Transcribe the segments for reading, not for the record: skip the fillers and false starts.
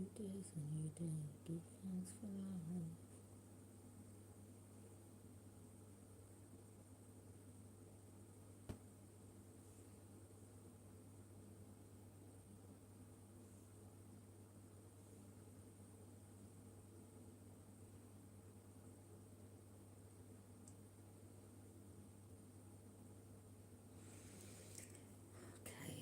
new day's a new day. Give thanks for life. Okay.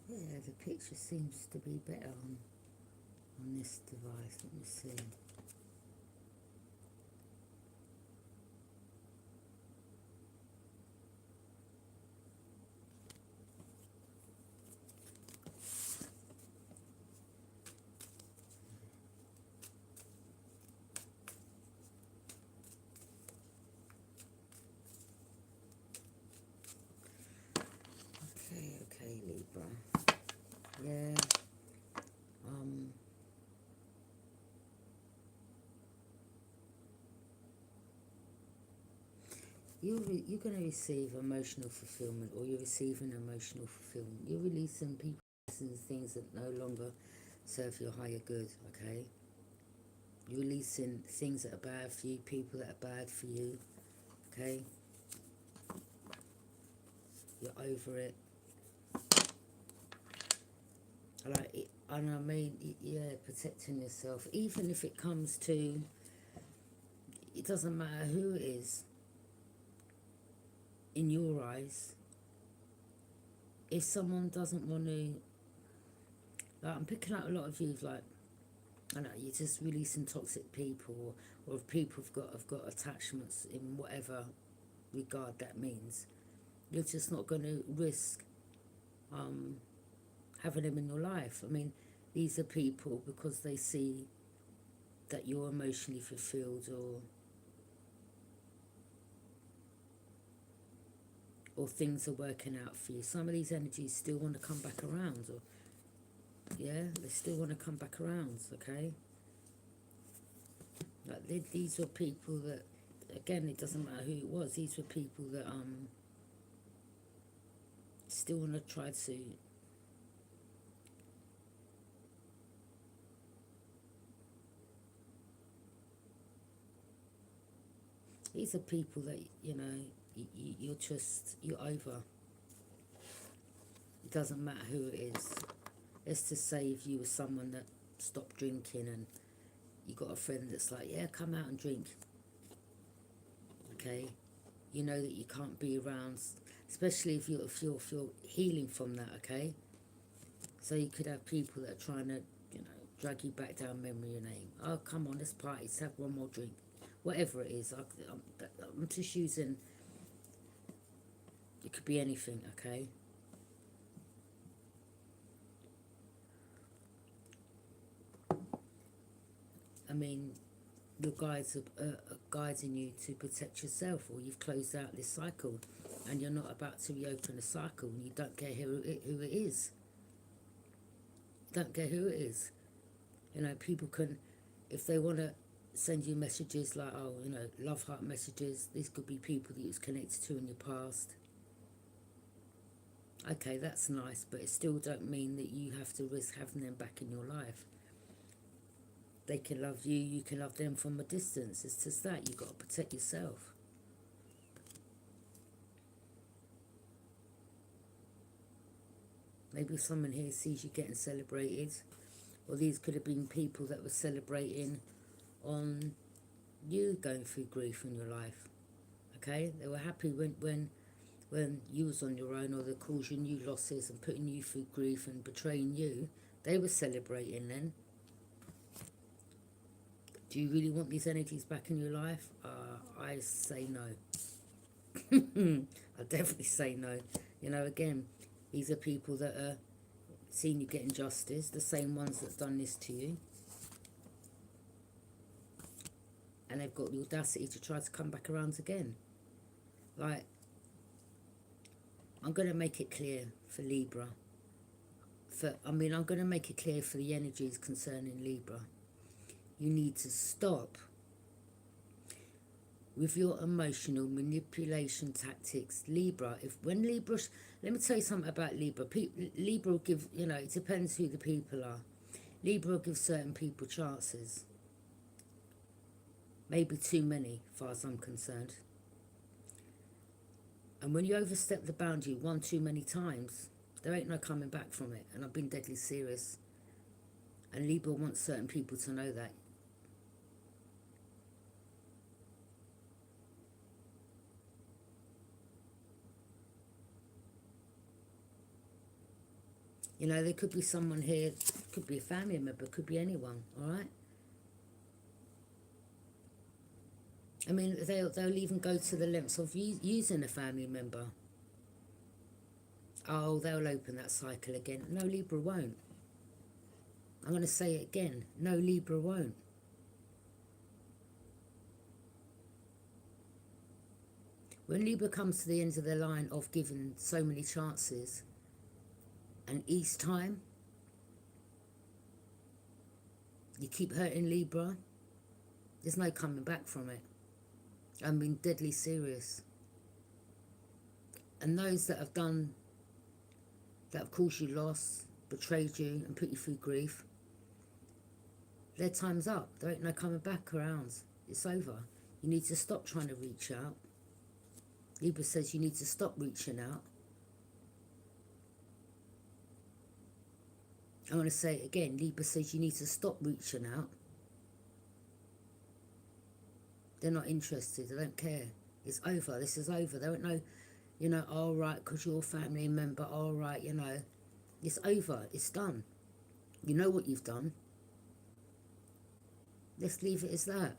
Yeah, the picture seems to be better on this device. Let me see. Okay, Libra. Yeah. Um. You're going to receive emotional fulfillment, or you're receiving emotional fulfillment. You're releasing people, releasing things that no longer serve your higher good. Okay. You're releasing things that are bad for you, people that are bad for you. Okay. You're over it. Like it, and I mean, yeah, protecting yourself, even if it comes to, it doesn't matter who it is in your eyes. If someone doesn't want to, like, I'm picking up a lot of you, like, I know you're just releasing toxic people, or if people have got attachments in whatever regard that means. You're just not going to risk having them in your life. I mean, these are people because they see that you're emotionally fulfilled, or things are working out for you. Some of these energies still want to come back around, or yeah, they still want to come back around. Okay, like these were people that, again, it doesn't matter who it was. These were people that still want to try to. These are people that, you know, you're over. It doesn't matter who it is. Let's just say if you were someone that stopped drinking and you got a friend that's like, yeah, come out and drink. Okay, you know that you can't be around, especially if you're healing from that. Okay, so you could have people that are trying to, you know, drag you back down memory lane. Oh, come on, let's party, let's have one more drink, whatever it is. I'm just using, it could be anything. Okay, I mean, your guides are guiding you to protect yourself, or you've closed out this cycle and you're not about to reopen the cycle, and you don't care who it is. Don't care who it is. You know, people can, if they want to send you messages like, oh, you know, love heart messages, these could be people that you was connected to in your past. Okay, that's nice, but it still don't mean that you have to risk having them back in your life. They can love you, you can love them from a distance. It's just that you've got to protect yourself. Maybe someone here sees you getting celebrated, or these could have been people that were celebrating on you going through grief in your life. Okay, they were happy when you was on your own, or they're causing you losses and putting you through grief and betraying you. They were celebrating then. Do you really want these energies back in your life? I say no. I definitely say no. You know, again, these are people that are seeing you getting justice, the same ones that's done this to you. And they've got the audacity to try to come back around again. Like, I'm going to make it clear for Libra. I'm going to make it clear for the energies concerning Libra. You need to stop with your emotional manipulation tactics. Libra, when Libra, let me tell you something about Libra. Libra will give, you know, it depends who the people are. Libra will give certain people chances. Maybe too many, as far as I'm concerned. And when you overstep the boundary one too many times, there ain't no coming back from it. And I've been deadly serious. And Libra wants certain people to know that. You know, there could be someone here, could be a family member, could be anyone, all right? I mean, they'll even go to the lengths of using a family member. Oh, they'll open that cycle again. No, Libra won't. I'm going to say it again. No, Libra won't. When Libra comes to the end of the line of giving so many chances, and each time you keep hurting Libra, there's no coming back from it. I'm being deadly serious. And those that have done, that have caused you loss, betrayed you and put you through grief, their time's up. There ain't no coming back around. It's over. You need to stop trying to reach out. Libra says you need to stop reaching out. I'm going to say it again. Libra says you need to stop reaching out. They're not interested. They don't care. It's over. This is over. They don't know, you know, all right, because you're a family member, all right, you know. It's over. It's done. You know what you've done. Let's leave it as that.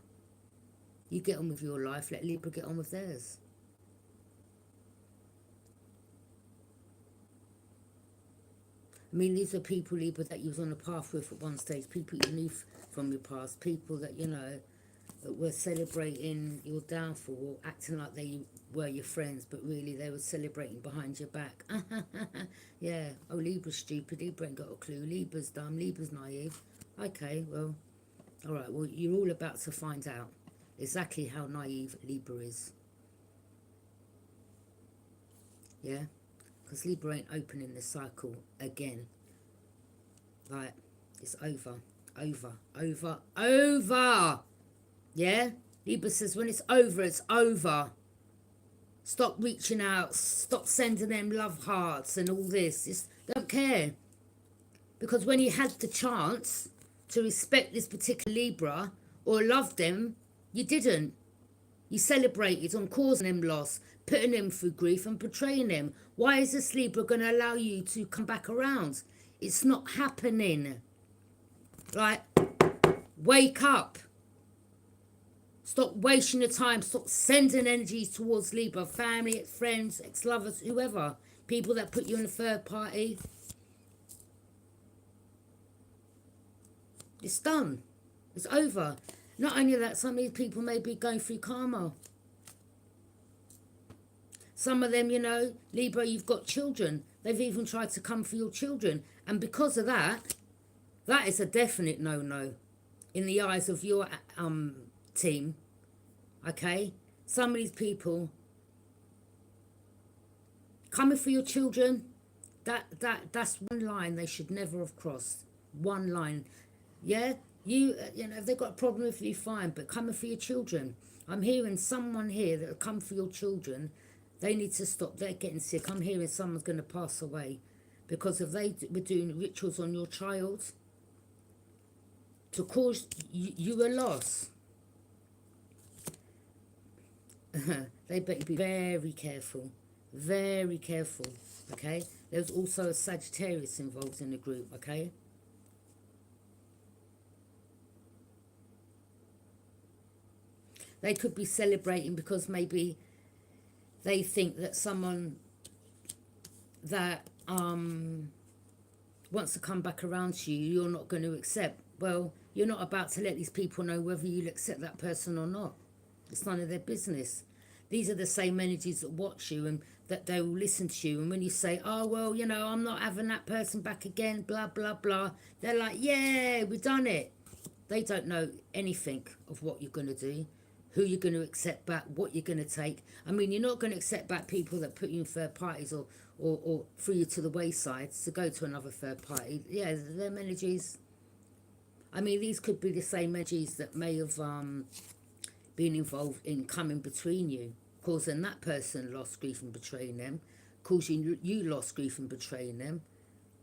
You get on with your life. Let Libra get on with theirs. I mean, these are people, Libra, that you was on a path with at one stage. People you knew from your past. People that, you know, that were celebrating your downfall, acting like they were your friends, but really they were celebrating behind your back. Yeah. Oh, Libra's stupid. Libra ain't got a clue. Libra's dumb. Libra's naive. Okay, well, all right. Well, you're all about to find out exactly how naive Libra is. Yeah? Because Libra ain't opening the cycle again. Right. It's over. Over. Over. Over! Yeah? Libra says when it's over, it's over. Stop reaching out. Stop sending them love hearts and all this. Just don't care. Because when you had the chance to respect this particular Libra or love them, you didn't. You celebrated on causing them loss, putting them through grief and betraying them. Why is this Libra going to allow you to come back around? It's not happening. Like, wake up. Stop wasting your time. Stop sending energies towards Libra. Family, friends, ex-lovers, whoever. People that put you in a third party. It's done. It's over. Not only that, some of these people may be going through karma. Some of them, you know, Libra, you've got children. They've even tried to come for your children. And because of that, that is a definite no-no in the eyes of your team. Okay? Some of these people coming for your children, that's one line they should never have crossed. One line. Yeah? You know, if they've got a problem with you, fine, but coming for your children. I'm hearing someone here that will come for your children. They need to stop. They're getting sick. I'm hearing someone's going to pass away because if they were doing rituals on your child to cause you a loss. They better be very careful. Very careful, okay? There's also a Sagittarius involved in the group, okay? They could be celebrating because maybe they think that someone that wants to come back around to you, you're not going to accept. Well, you're not about to let these people know whether you'll accept that person or not. It's none of their business. These are the same energies that watch you and that they will listen to you. And when you say, oh, well, you know, I'm not having that person back again, blah, blah, blah, they're like, yeah, we've done it. They don't know anything of what you're going to do. who you're going to accept back, what you're going to take. I mean, you're not going to accept back people that put you in third parties or threw you to the wayside to go to another third party. Yeah, them energies. I mean, these could be the same energies that may have been involved in coming between you, causing that person lost grief and betraying them, causing you lost grief and betraying them.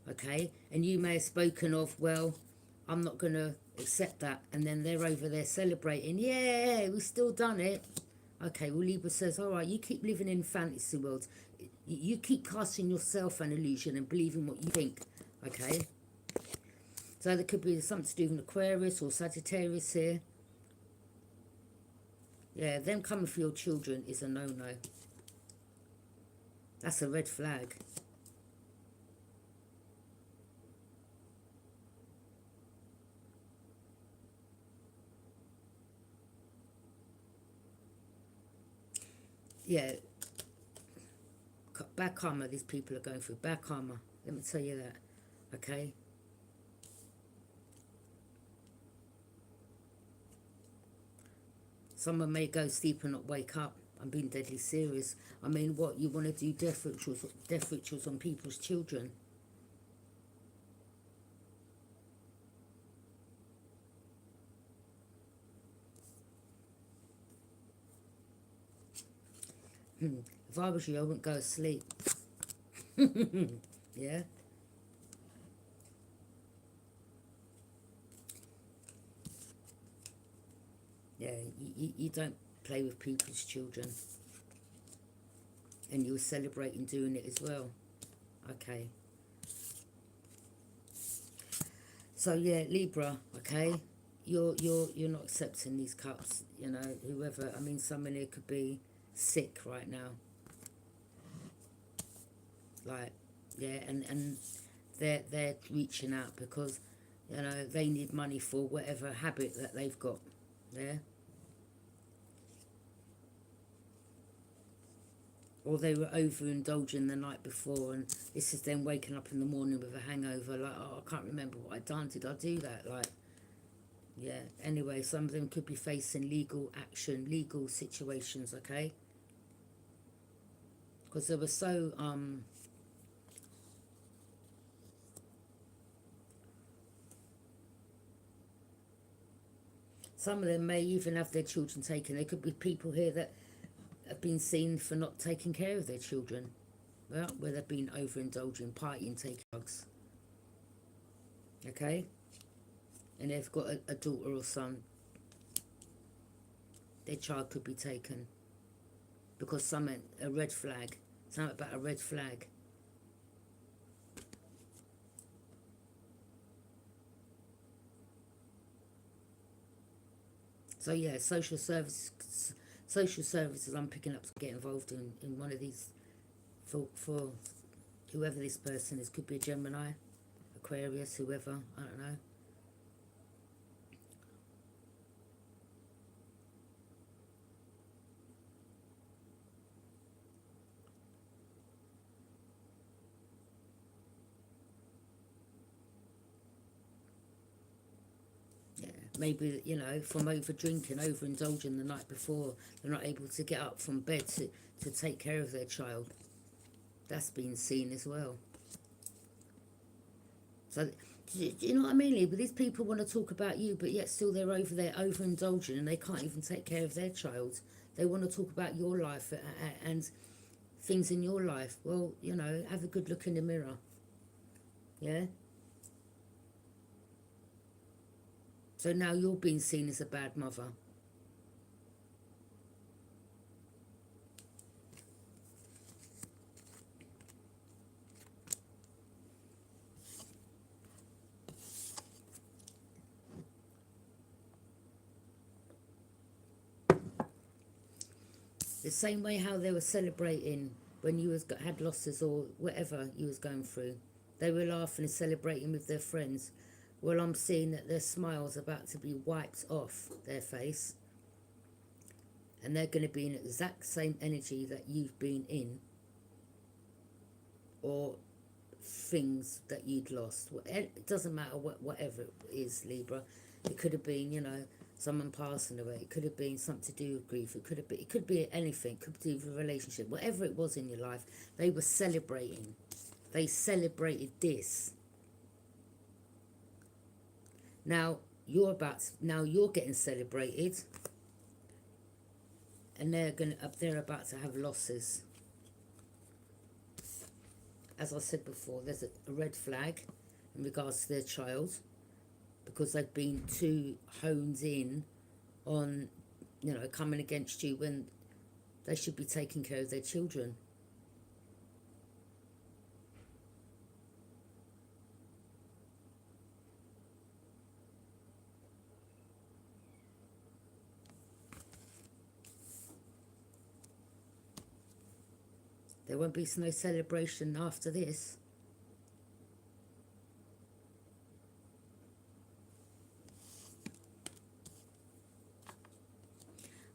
Okay, and you may have spoken of, well, I'm not going to accept that, and then they're over there celebrating, yeah, we still done it. Okay, well, Libra says, all right, you keep living in fantasy worlds, you keep casting yourself an illusion and believing what you think. Okay, so there could be something to do with Aquarius or Sagittarius here. Yeah, them coming for your children is a no-no. That's a red flag. Yeah, bad karma these people are going through. Bad karma. Let me tell you that. Okay? Someone may go sleep and not wake up. I'm being deadly serious. I mean, what? You want to do death rituals on people's children? If I was you, I wouldn't go to sleep. Yeah? Yeah, you don't play with people's children. And you were celebrating doing it as well. Okay. So yeah, Libra, okay? You're not accepting these cups, you know, whoever. I mean, someone here could be sick right now. Like, yeah, and they're reaching out because, you know, they need money for whatever habit that they've got. Yeah? Or they were overindulging the night before, and this is them waking up in the morning with a hangover, like, oh, I can't remember what I'd done. Did I do that? Like, yeah. Anyway, some of them could be facing legal action, legal situations, okay? Because they were so, some of them may even have their children taken. There could be people here that have been seen for not taking care of their children. Well, where they've been overindulging, partying, taking drugs. Okay? And they've got a daughter or son. Their child could be taken. Because a red flag. Something about a red flag. So yeah, social services I'm picking up to get involved in one of these for whoever this person is. Could be a Gemini, Aquarius, whoever, I don't know. Yeah, maybe, you know, from over drinking, overindulging the night before, they're not able to get up from bed to take care of their child. That's been seen as well. So, do you know what I mean, but these people want to talk about you, but yet still they're over there overindulging and they can't even take care of their child. They want to talk about your life and things in your life. Well, you know, have a good look in the mirror. Yeah? So now you're being seen as a bad mother. The same way how they were celebrating when you had losses or whatever you was going through. They were laughing and celebrating with their friends. Well, I'm seeing that their smile's about to be wiped off their face. And they're going to be in the exact same energy that you've been in. Or things that you'd lost. It doesn't matter whatever it is, Libra. It could have been, you know, someone passing away. It could have been something to do with grief. It could be anything. It could do with a relationship. Whatever it was in your life, they were celebrating. They celebrated this. Now you're getting celebrated, and they're about to have losses. As I said before, there's a red flag in regards to their child, because they've been too honed in on, coming against you when they should be taking care of their children. There won't be no celebration after this.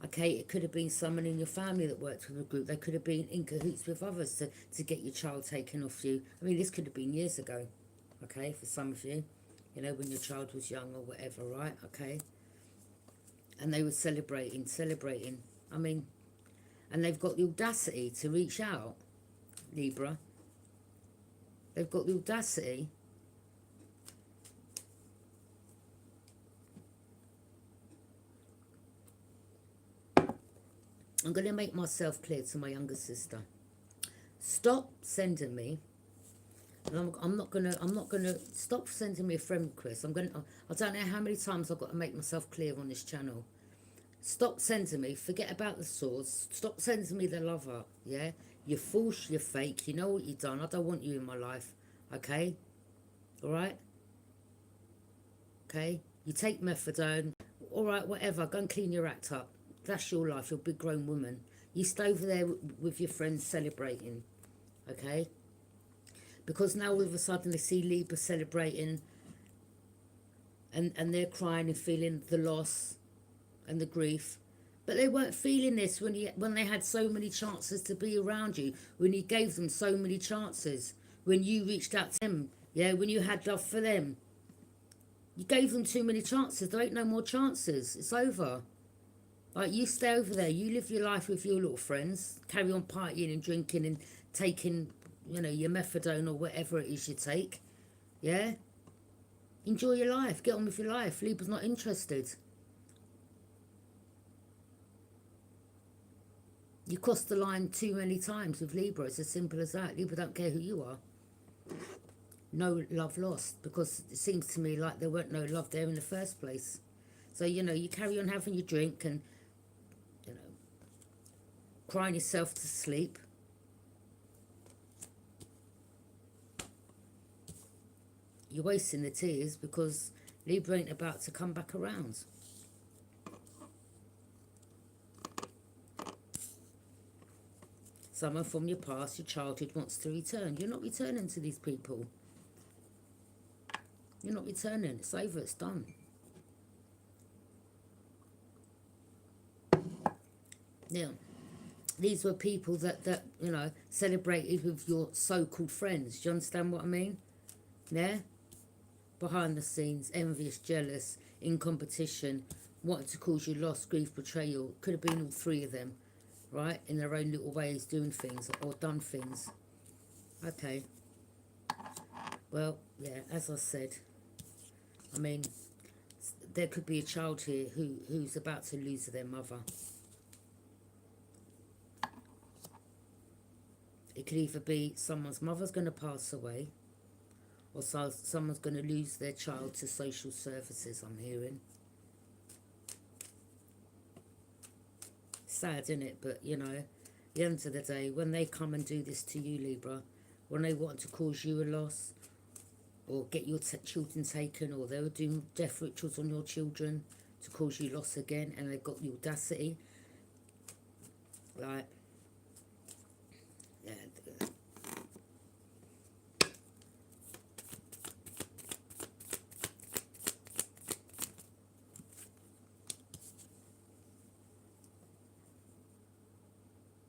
Okay, it could have been someone in your family that worked with a group. They could have been in cahoots with others to get your child taken off you. I mean, this could have been years ago, okay, for some of you, when your child was young or whatever, right? Okay. And they were celebrating. I mean, and they've got the audacity to reach out, Libra. They've got the audacity. I'm going to make myself clear to my younger sister. Stop sending me. And I'm not gonna stop sending me a friend request. I don't know how many times I've got to make myself clear on this channel. Stop sending me. Forget about the source. Stop sending me the lover. Yeah, you're false. You're fake. You know what you've done. I don't want you in my life. Okay. All right. Okay. You take methadone. All right. Whatever. Go and clean your act up. That's your life. You're a big grown woman. You stay over there with your friends celebrating. Okay. Because now all of a sudden they see Libra celebrating, and they're crying and feeling the loss and the grief. But they weren't feeling this when they had so many chances to be around you, when you gave them so many chances, when you reached out to them, yeah, when you had love for them. You gave them too many chances. There ain't no more chances. It's over. Like, you stay over there. You live your life with your little friends. Carry on partying and drinking and taking, your methadone or whatever it is you take. Yeah? Enjoy your life. Get on with your life. Libra's not interested. You crossed the line too many times with Libra. It's as simple as that. Libra don't care who you are. No love lost, because it seems to me like there weren't no love there in the first place. So, you carry on having your drink and, crying yourself to sleep. You're wasting the tears, because Libra ain't about to come back around. Someone from your past, your childhood, wants to return. You're not returning to these people. You're not returning. It's over. It's done. Now, these were people that celebrated with your so-called friends. Do you understand what I mean? Yeah? Behind the scenes, envious, jealous, in competition, wanting to cause you loss, grief, betrayal. Could have been all three of them, right? In their own little ways, doing things or done things. Okay. Well, yeah, as I said, I mean, there could be a child here who's about to lose their mother. It could either be someone's mother's going to pass away, or someone's going to lose their child to social services, I'm hearing. Sad, isn't it? But, at the end of the day, when they come and do this to you, Libra, when they want to cause you a loss, or get your children taken, or they were doing death rituals on your children to cause you loss again, and they've got the audacity, like, yeah,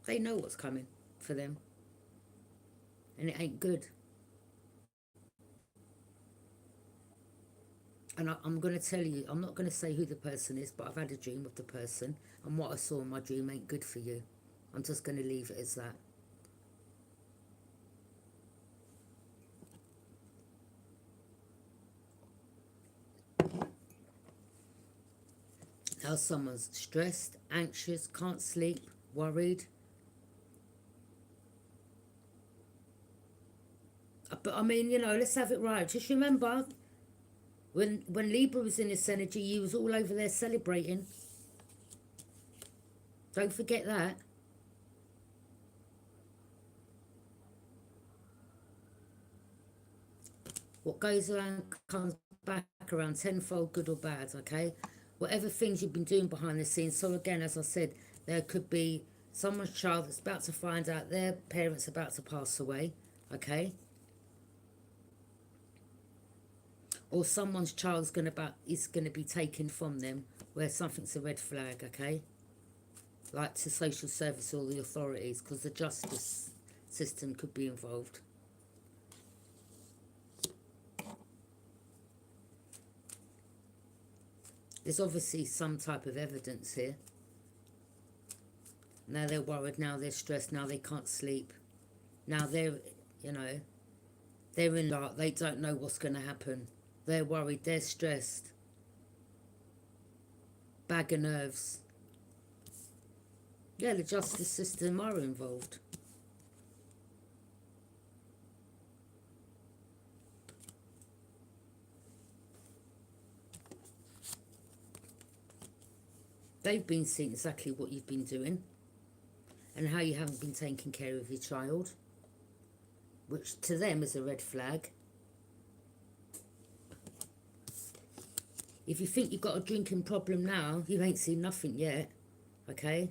they know what's coming for them, and it ain't good. And I'm going to tell you, I'm not going to say who the person is, but I've had a dream of the person, and what I saw in my dream ain't good for you. I'm just going to leave it as that. Now someone's stressed, anxious, can't sleep, worried. But I mean, you know, let's have it right. Just remember, when Libra was in this energy, you was all over there celebrating. Don't forget that. What goes around comes back around tenfold, good or bad, okay? Whatever things you've been doing behind the scenes. So again, as I said, there could be someone's child that's about to find out their parents about to pass away, okay? Or someone's child is gonna be taken from them, where something's a red flag, okay? Like to social service or the authorities, because the justice system could be involved. There's obviously some type of evidence here. Now they're worried, now they're stressed, now they can't sleep. Now they're, you know, they're in dark, they don't know what's going to happen. They're worried, they're stressed. Bag of nerves. Yeah, the justice system are involved. They've been seeing exactly what you've been doing and how you haven't been taking care of your child, which to them is a red flag. If you think you've got a drinking problem now, you ain't seen nothing yet, okay?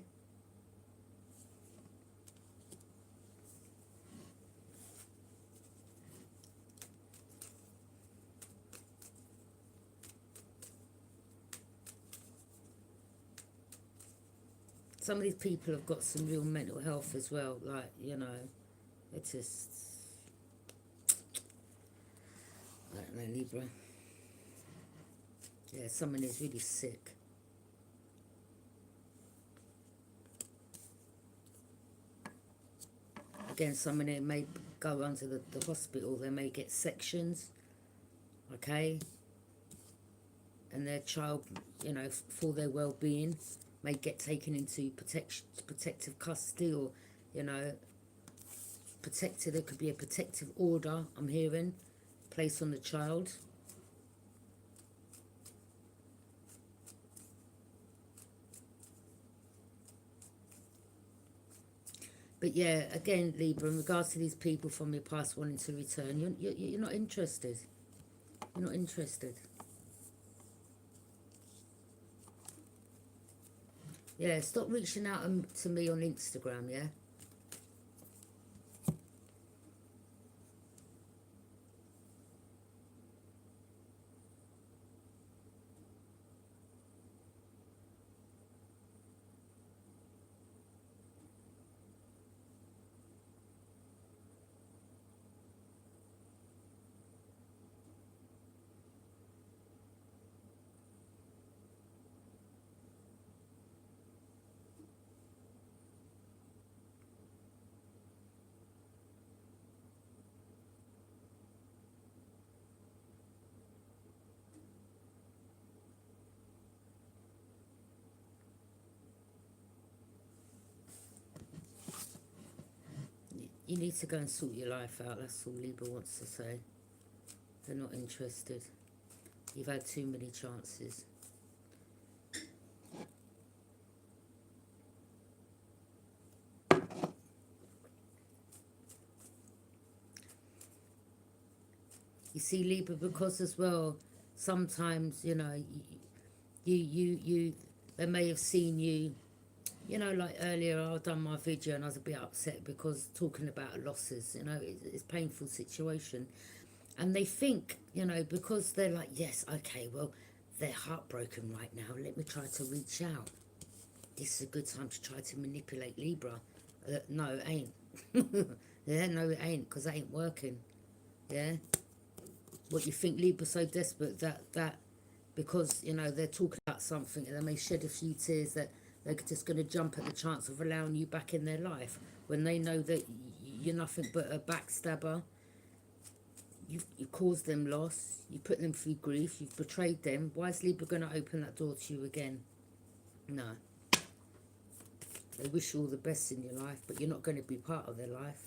Some of these people have got some real mental health as well, like, you know, it's just, I don't know, Libra. Yeah, someone is really sick. Again, someone who may go under the hospital, they may get sections, okay? And their child, you know, for their well-being, may get taken into protective custody, or, you know, protected. There could be a protective order, I'm hearing, placed on the child. But yeah, again, Libra, in regards to these people from your past wanting to return, you're not interested. You're not interested. Yeah, stop reaching out to me on Instagram, yeah? You need to go and sort your life out, that's all Libra wants to say. They're not interested. You've had too many chances. You see, Libra, because as well, sometimes, you know, they may have seen you, you know, like earlier I done my video and I was a bit upset because talking about losses, you know, it's a painful situation. And they think, you know, because they're like, yes, okay, well, they're heartbroken right now, let me try to reach out. This is a good time to try to manipulate Libra. No, it ain't. Yeah, no, it ain't, because it ain't working. Yeah? What, you think Libra's so desperate that because, you know, they're talking about something and they may shed a few tears that they're just going to jump at the chance of allowing you back in their life when they know that you're nothing but a backstabber. You've caused them loss, you put them through grief, you've betrayed them. Why is Libra going to open that door to you again? No. They wish you all the best in your life, but you're not going to be part of their life.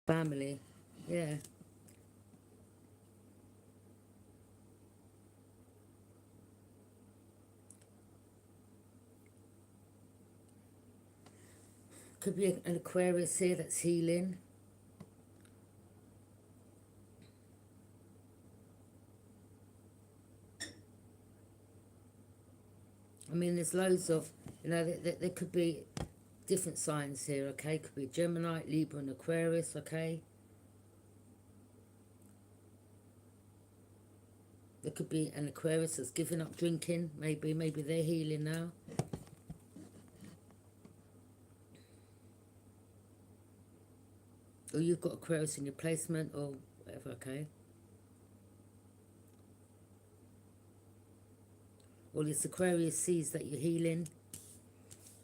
Family, yeah. Could be an Aquarius here that's healing. I mean, there's loads of, you know, there could be different signs here, okay? Could be Gemini, Libra and Aquarius, okay? There could be an Aquarius that's given up drinking, maybe they're healing now. Or you've got Aquarius in your placement or whatever, okay? Or it's Aquarius sees that you're healing.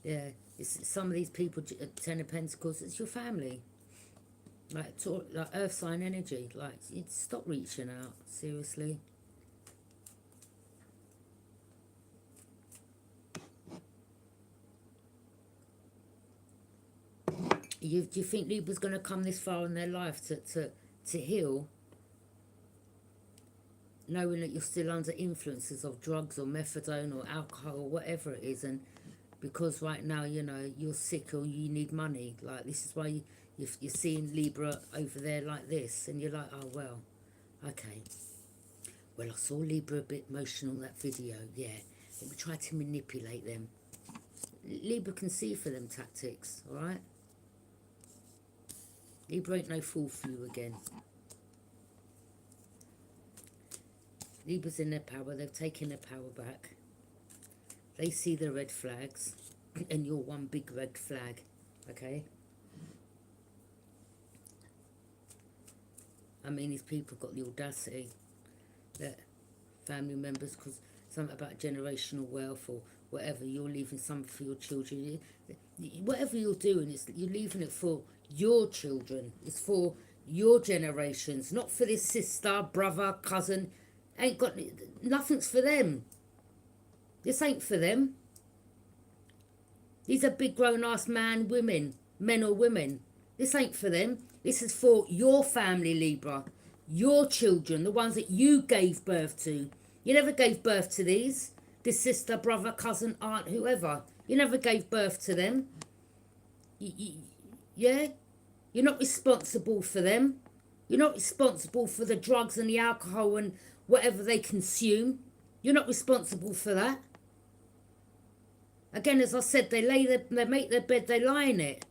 Yeah, it's some of these people, Ten of Pentacles, it's your family. Like earth sign energy. Like, stop reaching out, seriously. Do you think Libra's going to come this far in their life to heal, knowing that you're still under influences of drugs or methadone or alcohol or whatever it is, and because right now, you know, you're sick or you need money, like this is why you're seeing Libra over there like this, and you're like, oh, well, okay. Well, I saw Libra a bit emotional in that video, yeah. Let me try to manipulate them. Libra can see for them tactics, all right? Libra ain't no fool for you again. Libra's in their power. They've taken their power back. They see the red flags, and you're one big red flag, okay? I mean, these people got the audacity that family members, because something about generational wealth or whatever, you're leaving something for your children. Whatever you're doing, you're leaving it for your children. It's for your generations, not for this sister, brother, cousin. Ain't got nothing's for them. This ain't for them. These are big grown-ass men or women. This ain't for them. This is for your family, Libra. Your children, the ones that you gave birth to. You never gave birth to these. This sister, brother, cousin, aunt, whoever. You never gave birth to them. Yeah? You're not responsible for them. You're not responsible for the drugs and the alcohol and whatever they consume. You're not responsible for that. Again, as I said, they make their bed, they lie in it.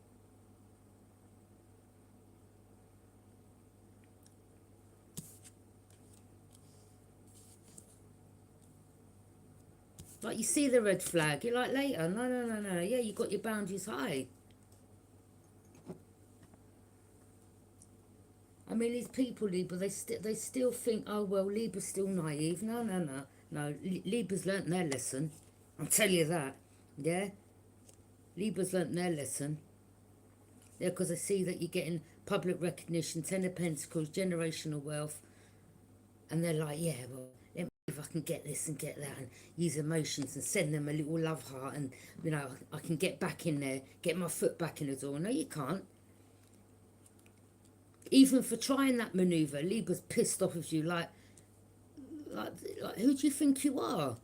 Like, you see the red flag, you're like, later, no. Yeah, you got your boundaries high. I mean, these people, Libra, they still think, oh, well, Libra's still naive. No. Libra's learnt their lesson. I'll tell you that. Yeah? Libra's learnt their lesson. Yeah, because I see that you're getting public recognition, Ten of Pentacles, generational wealth. And they're like, yeah, well, let me see if I can get this and get that and use emotions and send them a little love heart and, you know, I can get back in there, get my foot back in the door. No, you can't. Even for trying that manoeuvre, Libra's pissed off of you, like, who do you think you are?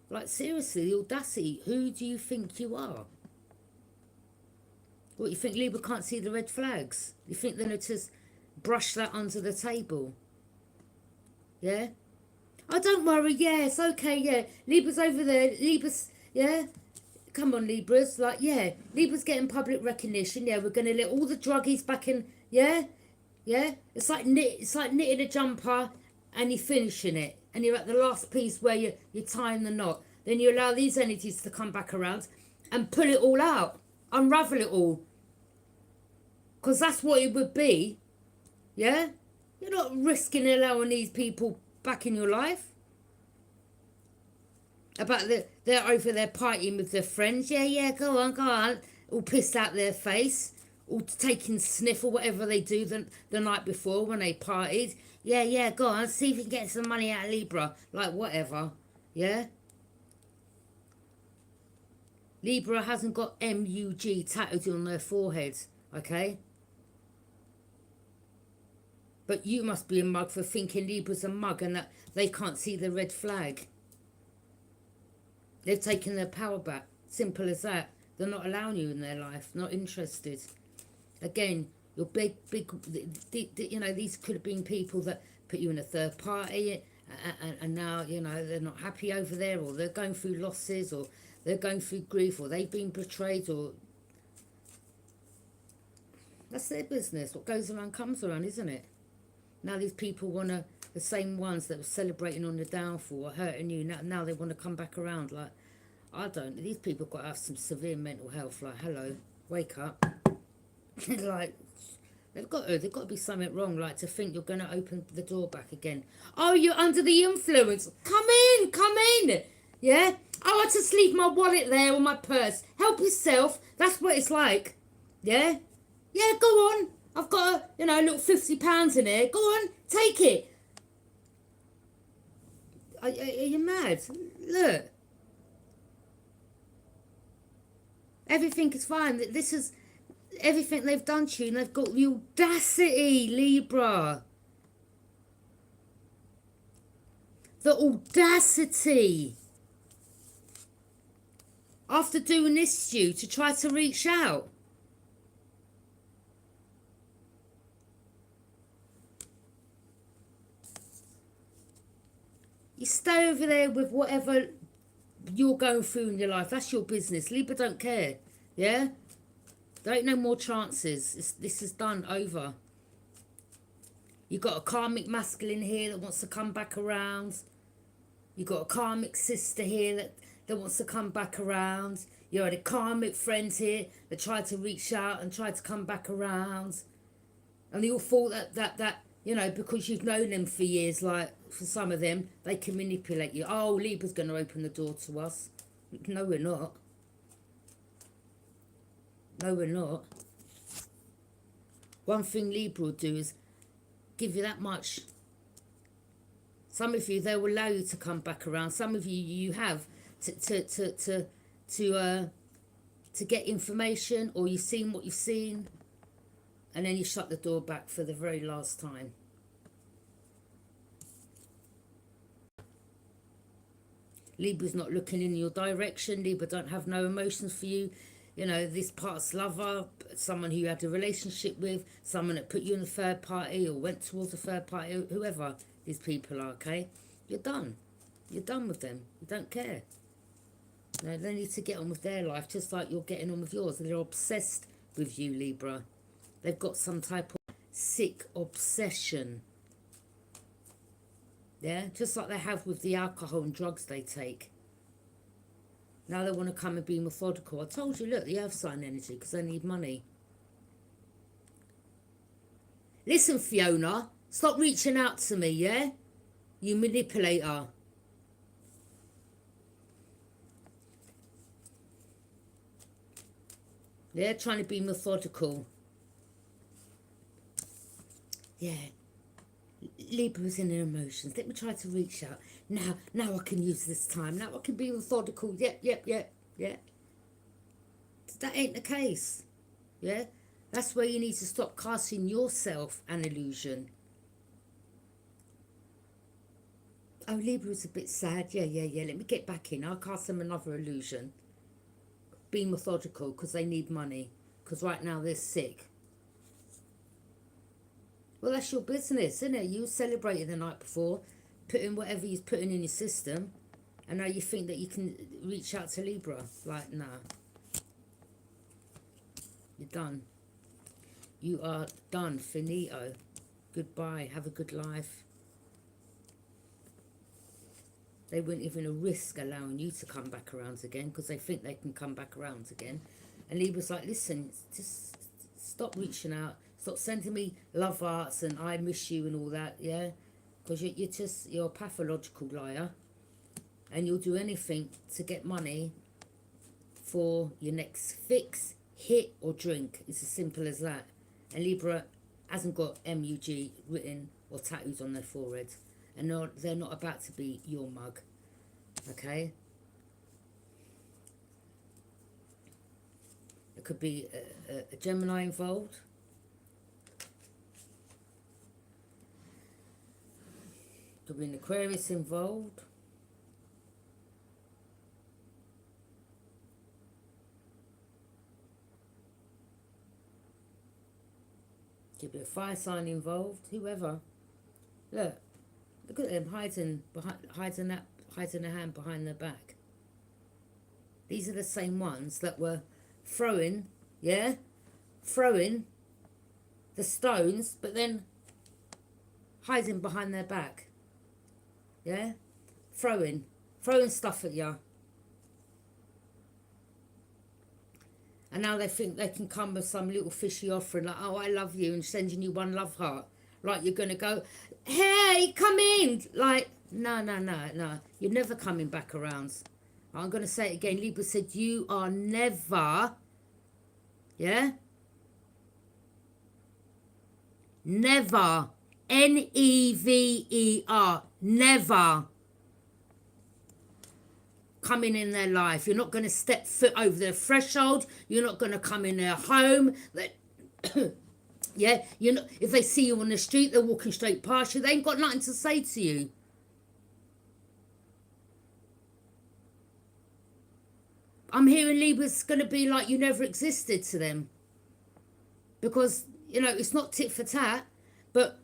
Like, seriously, the audacity, who do you think you are? What, you think Libra can't see the red flags? You think they're going to just brush that under the table? Yeah? Oh, don't worry, yeah, it's okay, yeah. Libra's over there, Libra's, yeah? Come on, Libras, like, yeah. Libra's getting public recognition, yeah, we're going to let all the druggies back in, yeah? Yeah? It's like knitting a jumper and you're finishing it. And you're at the last piece where you're tying the knot. Then you allow these energies to come back around and pull it all out. Unravel it all. Because that's what it would be. Yeah? You're not risking allowing these people back in your life. About they're over there partying with their friends. Yeah, yeah, go on, go on. All pissed out their face. All taking sniff or whatever they do the night before when they partied. Yeah, yeah, go on. See if you can get some money out of Libra. Like, whatever. Yeah? Libra hasn't got MUG tattooed on their foreheads. Okay? But you must be a mug for thinking Libra's a mug and that they can't see the red flag. They've taken their power back. Simple as that. They're not allowing you in their life. Not interested. Again, your big, you know, these could have been people that put you in a third party and now, you know, they're not happy over there, or they're going through losses, or they're going through grief, or they've been betrayed, or... That's their business. What goes around comes around, isn't it? Now these people want to... The same ones that were celebrating on the downfall or hurting you, now they want to come back around. Like, I don't... These people got to have some severe mental health. Like, hello, wake up. Like, they've got to be something wrong, like to think you're going to open the door back again. Oh, you're under the influence. Come in. Yeah? Oh, I just leave my wallet there or my purse. Help yourself. That's what it's like. Yeah? Yeah, go on. I've got a little £50 in here. Go on, take it. Are you mad? Look. Everything is fine. This is... Everything they've done to you, and they've got the audacity, Libra. The audacity. After doing this to you, to try to reach out. You stay over there with whatever you're going through in your life. That's your business. Libra don't care. Yeah? There ain't no more chances. This is done, over. You got a karmic masculine here that wants to come back around. You got a karmic sister here that wants to come back around. You had a karmic friend here that tried to reach out and tried to come back around. And they all thought that because you've known them for years, like for some of them, they can manipulate you. Oh, Libra's going to open the door to us. No, we're not. No, we're not. One thing Libra will do is give you that much. Some of you, they will allow you to come back around. Some of you have to get information, or you've seen what you've seen, and then you shut the door back for the very last time. Libra's not looking in your direction. Libra don't have no emotions for you. You know, this past lover, someone who you had a relationship with, someone that put you in a third party or went towards a third party, whoever these people are, okay? You're done. You're done with them. You don't care. You know, they need to get on with their life just like you're getting on with yours. They're obsessed with you, Libra. They've got some type of sick obsession. Yeah? Just like they have with the alcohol and drugs they take. Now they want to come and be methodical. I told you, look, the earth sign energy, because they need money. Listen, Fiona, stop reaching out to me, yeah? You manipulator. They're trying to be methodical. Yeah. Libra's in their emotions. Let me try to reach out. Now I can use this time. Now I can be methodical. Yep. That ain't the case. Yeah? That's where you need to stop casting yourself an illusion. Oh, Libra's a bit sad. Yeah. Let me get back in. I'll cast them another illusion. Be methodical, because they need money. Because right now they're sick. Well, that's your business, isn't it? You celebrated the night before, putting whatever you're putting in your system, and now you think that you can reach out to Libra. Like, nah. You're done. You are done. Finito. Goodbye. Have a good life. They wouldn't even risk allowing you to come back around again, because they think they can come back around again. And Libra's like, listen, just stop reaching out. Stop sending me love hearts and I miss you and all that, yeah? Because you're a pathological liar. And you'll do anything to get money for your next fix, hit or drink. It's as simple as that. And Libra hasn't got MUG written or tattoos on their foreheads. And they're not about to be your mug. Okay? There could be a Gemini involved. Could be an Aquarius involved. Could be a fire sign involved. Whoever. Look at them hiding a hand behind their back. These are the same ones that were throwing the stones, but then hiding behind their back. Yeah? Throwing stuff at you. And now they think they can come with some little fishy offering, like, oh, I love you, and sending you one love heart. Like, you're going to go, hey, come in. Like, no. You're never coming back around. I'm going to say it again. Libra said, you are never, yeah? Never. Never. Never. Coming in their life. You're not going to step foot over their threshold. You're not going to come in their home. Yeah, you're not, if they see you on the street, they're walking straight past you. They ain't got nothing to say to you. I'm hearing Libra's going to be like you never existed to them. Because, it's not tit for tat, but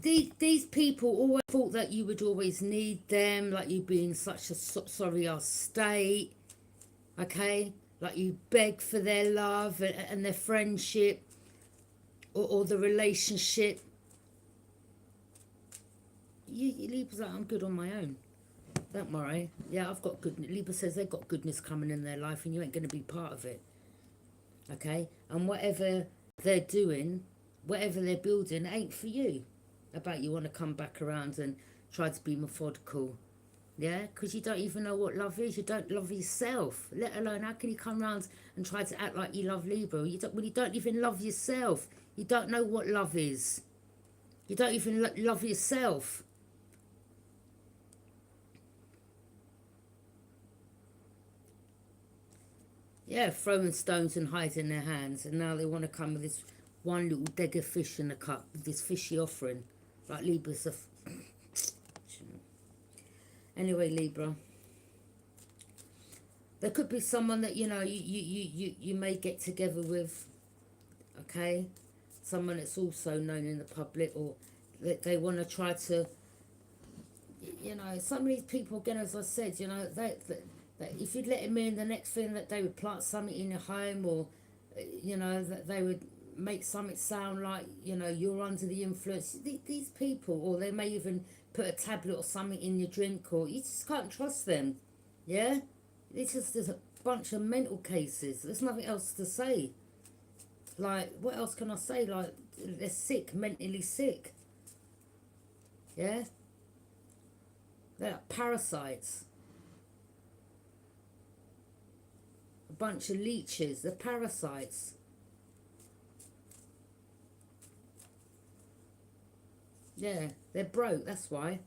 these people always thought that you would always need them, like you'd be in such a sorry-ass state, okay? Like you beg for their love and their friendship or the relationship. Libra's like, I'm good on my own. Don't worry. Yeah, I've got good. Libra says they've got goodness coming in their life and you ain't going to be part of it. Okay? And whatever they're doing, whatever they're building, ain't for you. About you want to come back around and try to be methodical. Yeah? Because you don't even know what love is. You don't love yourself. Let alone, how can you come around and try to act like you love Libra? When you don't even love yourself. You don't know what love is. You don't even love yourself. Yeah, throwing stones and hiding their hands. And now they want to come with this one little degger fish in a cup. With this fishy offering. Like Libra's a... Anyway, Libra. There could be someone that, you may get together with. Okay? Someone that's also known in the public. Or they want to try to... some of these people, again, as I said, they if you'd let them in, the next thing that they would plant something in your home, or that they would make something sound like you're under the influence. These people, or they may even put a tablet or something in your drink, or you just can't trust them. Yeah, there's a bunch of mental cases. There's nothing else to say. Like, what else can I say? Like, they're sick, mentally sick. Yeah, they're like parasites. A bunch of leeches. They're parasites. Yeah, they're broke, that's why.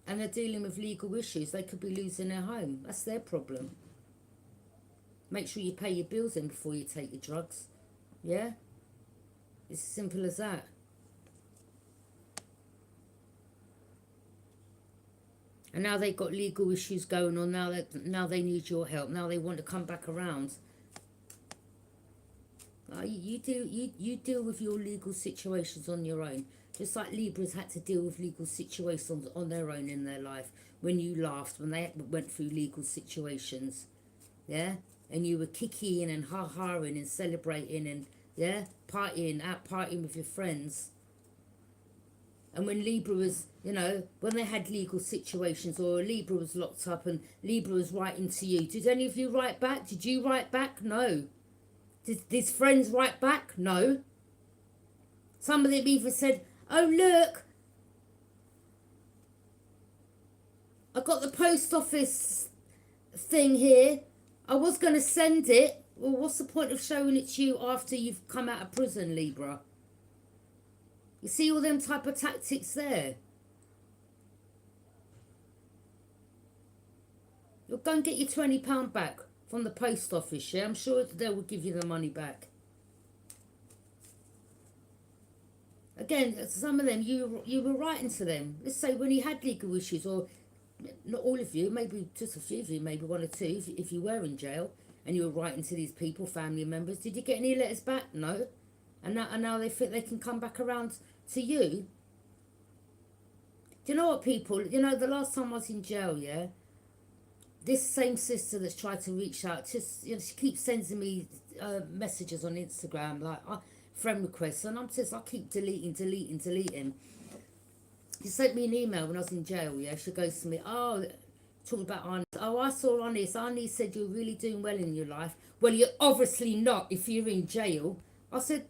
And they're dealing with legal issues. They could be losing their home. That's their problem. Make sure you pay your bills in before you take your drugs. Yeah? It's as simple as that. And now they've got legal issues going on. Now they need your help. Now they want to come back around. You deal with your legal situations on your own. Just like Libras had to deal with legal situations on their own in their life. When you laughed, when they went through legal situations. Yeah? And you were kicking and ha-haing and celebrating and, yeah, out partying with your friends. And when Libra was, when they had legal situations, or Libra was locked up and Libra was writing to you, did any of you write back? Did you write back? No. Did his friends write back? No. Some of them even said, oh look, I got the post office thing here. I was going to send it. Well, what's the point of showing it to you after you've come out of prison, Libra? You see all them type of tactics there? You'll go and get your £20 back from the post office, yeah? I'm sure they will give you the money back. Again, some of them, you were writing to them. Let's say when you had legal issues, or not all of you, maybe just a few of you, maybe one or two, if you were in jail, and you were writing to these people, family members, did you get any letters back? No. And now they think they can come back around to you. Do you know what, people? You know, the last time I was in jail, yeah, this same sister that's tried to reach out, just, you know, she keeps sending me messages on Instagram, like friend requests, and I keep deleting. She sent me an email when I was in jail, yeah. She goes to me, oh, talking about Arnie. Oh, I saw Arnie. Arnie said you're really doing well in your life. Well, you're obviously not if you're in jail. I said,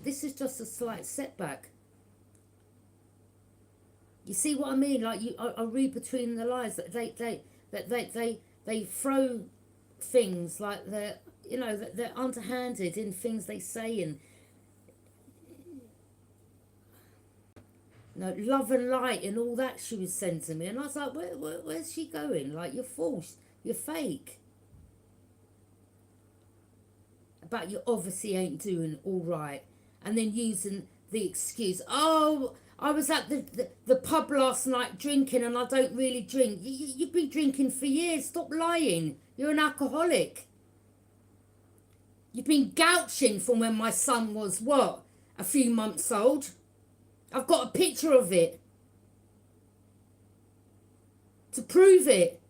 this is just a slight setback. You see what I mean? Like, I read between the lines that they throw things like they're underhanded in things they say, and love and light and all that she was sending me, and I was like, where's she going? Like, you're false, you're fake. But you obviously ain't doing all right, and then using the excuse, oh, I was at the pub last night drinking and I don't really drink. You've been drinking for years. Stop lying. You're an alcoholic. You've been gouching from when my son was, what, a few months old? I've got a picture of it to prove it.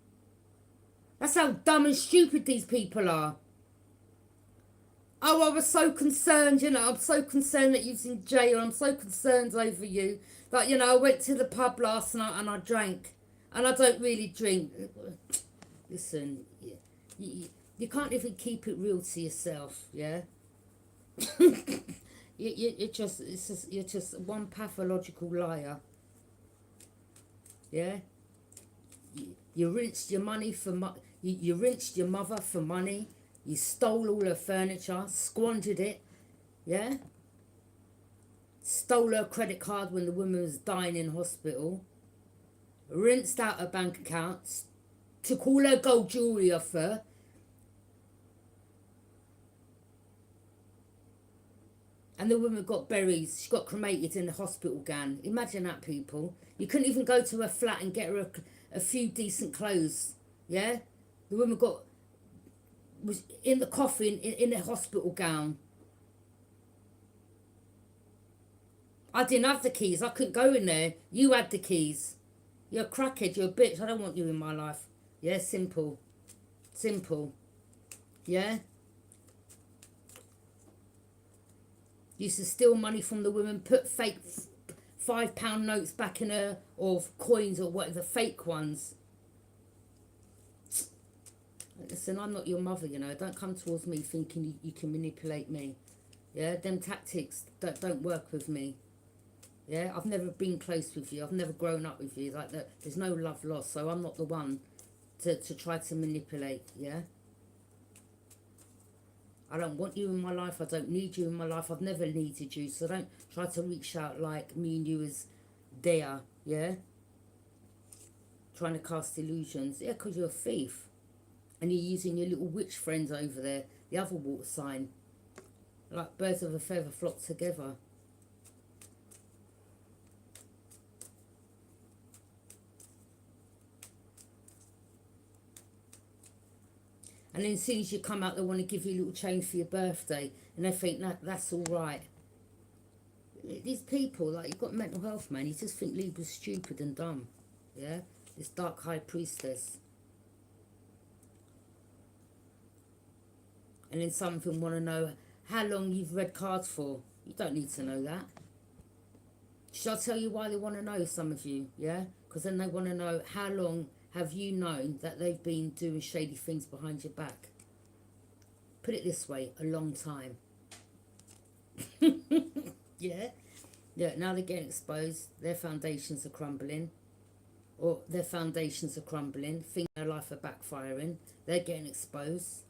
That's how dumb and stupid these people are. Oh, I was so concerned, I'm so concerned that you're in jail. I'm so concerned over you. Like, I went to the pub last night and I drank. And I don't really drink. Listen, you can't even keep it real to yourself, yeah? You're just one pathological liar. Yeah? You rinsed your money for you rinsed your mother for money. You stole all her furniture, squandered it, yeah? Stole her credit card when the woman was dying in hospital. Rinsed out her bank accounts. Took all her gold jewellery off her. And the woman got buried. She got cremated in the hospital gown. Imagine that, people. You couldn't even go to her flat and get her a few decent clothes, yeah? The woman was in the coffin in a hospital gown. I didn't have the keys. I couldn't go in there. You had the keys. You're a crackhead. You're a bitch. I don't want you in my life. Yeah, simple. Simple. Yeah? Used to steal money from the women, put fake £5 notes back in her, or coins or whatever, fake ones. Listen, I'm not your mother, Don't come towards me thinking you can manipulate me. Yeah, them tactics don't work with me. Yeah, I've never been close with you. I've never grown up with you. Like that, there's no love lost, so I'm not the one to try to manipulate, yeah? I don't want you in my life. I don't need you in my life. I've never needed you, so don't try to reach out like me and you is there, yeah? Trying to cast illusions. Yeah, because you're a thief. And you're using your little witch friends over there, the other water sign. Like birds of a feather flock together. And then as soon as you come out, they want to give you a little change for your birthday. And they think that's all right. These people, like, you've got mental health, man. You just think Libra's stupid and dumb. Yeah? This dark high priestess. And then some of them want to know how long you've read cards for. You don't need to know that. Shall I tell you why they want to know, some of you? Yeah? Because then they want to know how long have you known that they've been doing shady things behind your back. Put it this way, a long time. Yeah? Yeah, now they're getting exposed. Their foundations are crumbling. Or their foundations are crumbling. Things in their life are backfiring. They're getting exposed.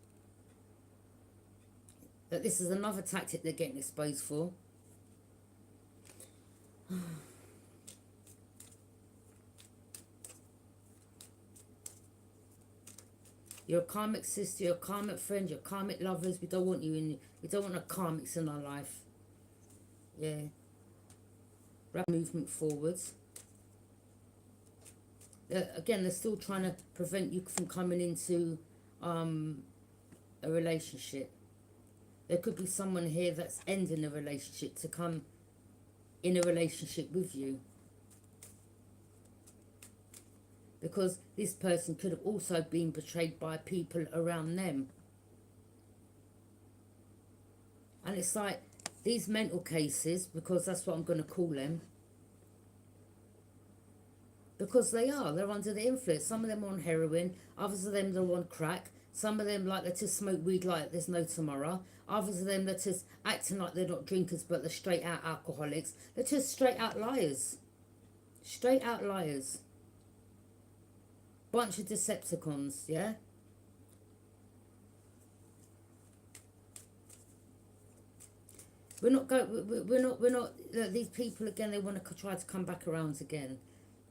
That this is another tactic they're getting exposed for. You're a karmic sister, you're a karmic friend, you're karmic lovers. We don't want you in. We don't want a karmics in our life. Yeah. Rapid movement forwards. Again, they're still trying to prevent you from coming into a relationship. There could be someone here that's ending a relationship to come in a relationship with you. Because this person could have also been betrayed by people around them. And it's like these mental cases, because that's what I'm going to call them, because they're under the influence. Some of them are on heroin, others of them are on crack, some of them like they just smoke weed like there's no tomorrow, others of them they're just acting like they're not drinkers but they're straight out alcoholics. They're just straight out liars. Straight out liars. Bunch of Decepticons, yeah? We're not, these people again, they want to try to come back around again.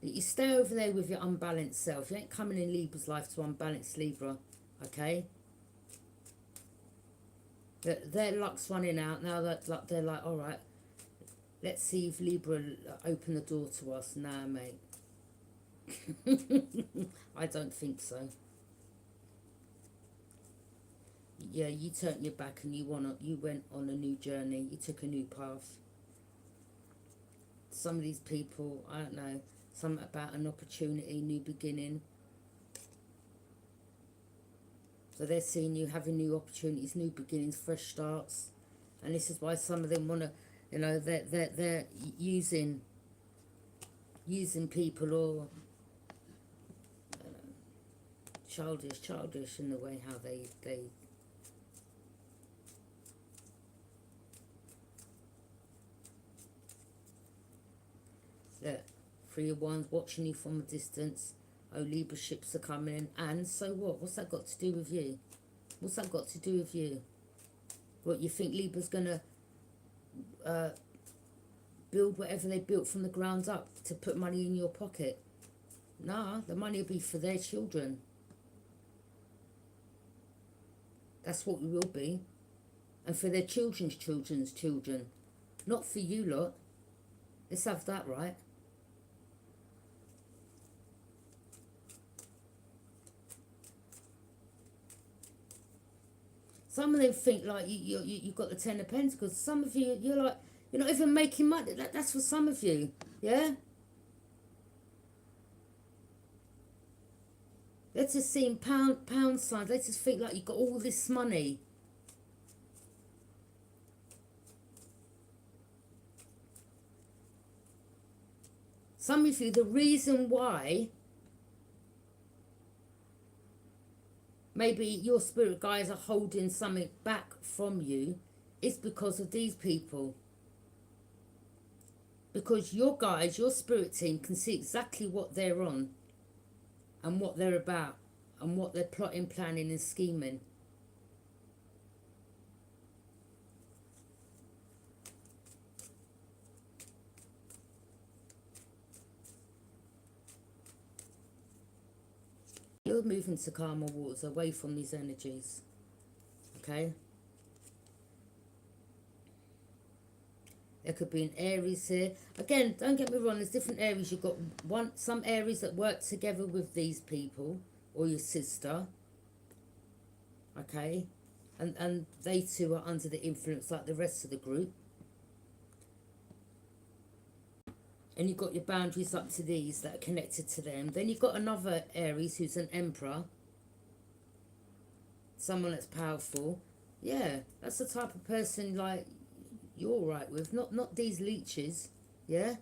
You stay over there with your unbalanced self. You ain't coming in Libra's life to unbalance Libra, okay? Their luck's running out now. That they're like, all right, let's see if Libra open the door to us. Nah, mate. I don't think so. Yeah, you turned your back and you went on a new journey. You took a new path. Some of these people, I don't know, something about an opportunity, new beginning. So they're seeing you having new opportunities, new beginnings, fresh starts. And this is why some of them want to, you know, they're using people, or childish in the way how they look. Three of Wands watching you from a distance. Oh, Libra ships are coming in. And so what? What's that got to do with you? What's that got to do with you? What, you think Libra's going to build whatever they built from the ground up to put money in your pocket? Nah, the money will be for their children. That's what it will be. And for their children's children's children. Not for you lot. Let's have that right. Some of them think like you got the Ten of Pentacles. Some of you, you're like, you're not even making money. That's for some of you, yeah? They're just seeing pound signs. They just think like you got all this money. Some of you, the reason why maybe your spirit guides are holding something back from you is because of these people. Because your guides, your spirit team can see exactly what they're on and what they're about and what they're plotting, planning and scheming. You're moving to calmer waters, away from these energies. Okay? There could be an Aries here. Again, don't get me wrong, there's different areas. You've got some areas that work together with these people or your sister. Okay? And they too are under the influence like the rest of the group. And you've got your boundaries up to these that are connected to them. Then you've got another Aries who's an Emperor. Someone that's powerful. Yeah, that's the type of person like you're all right with. Not these leeches. Yeah?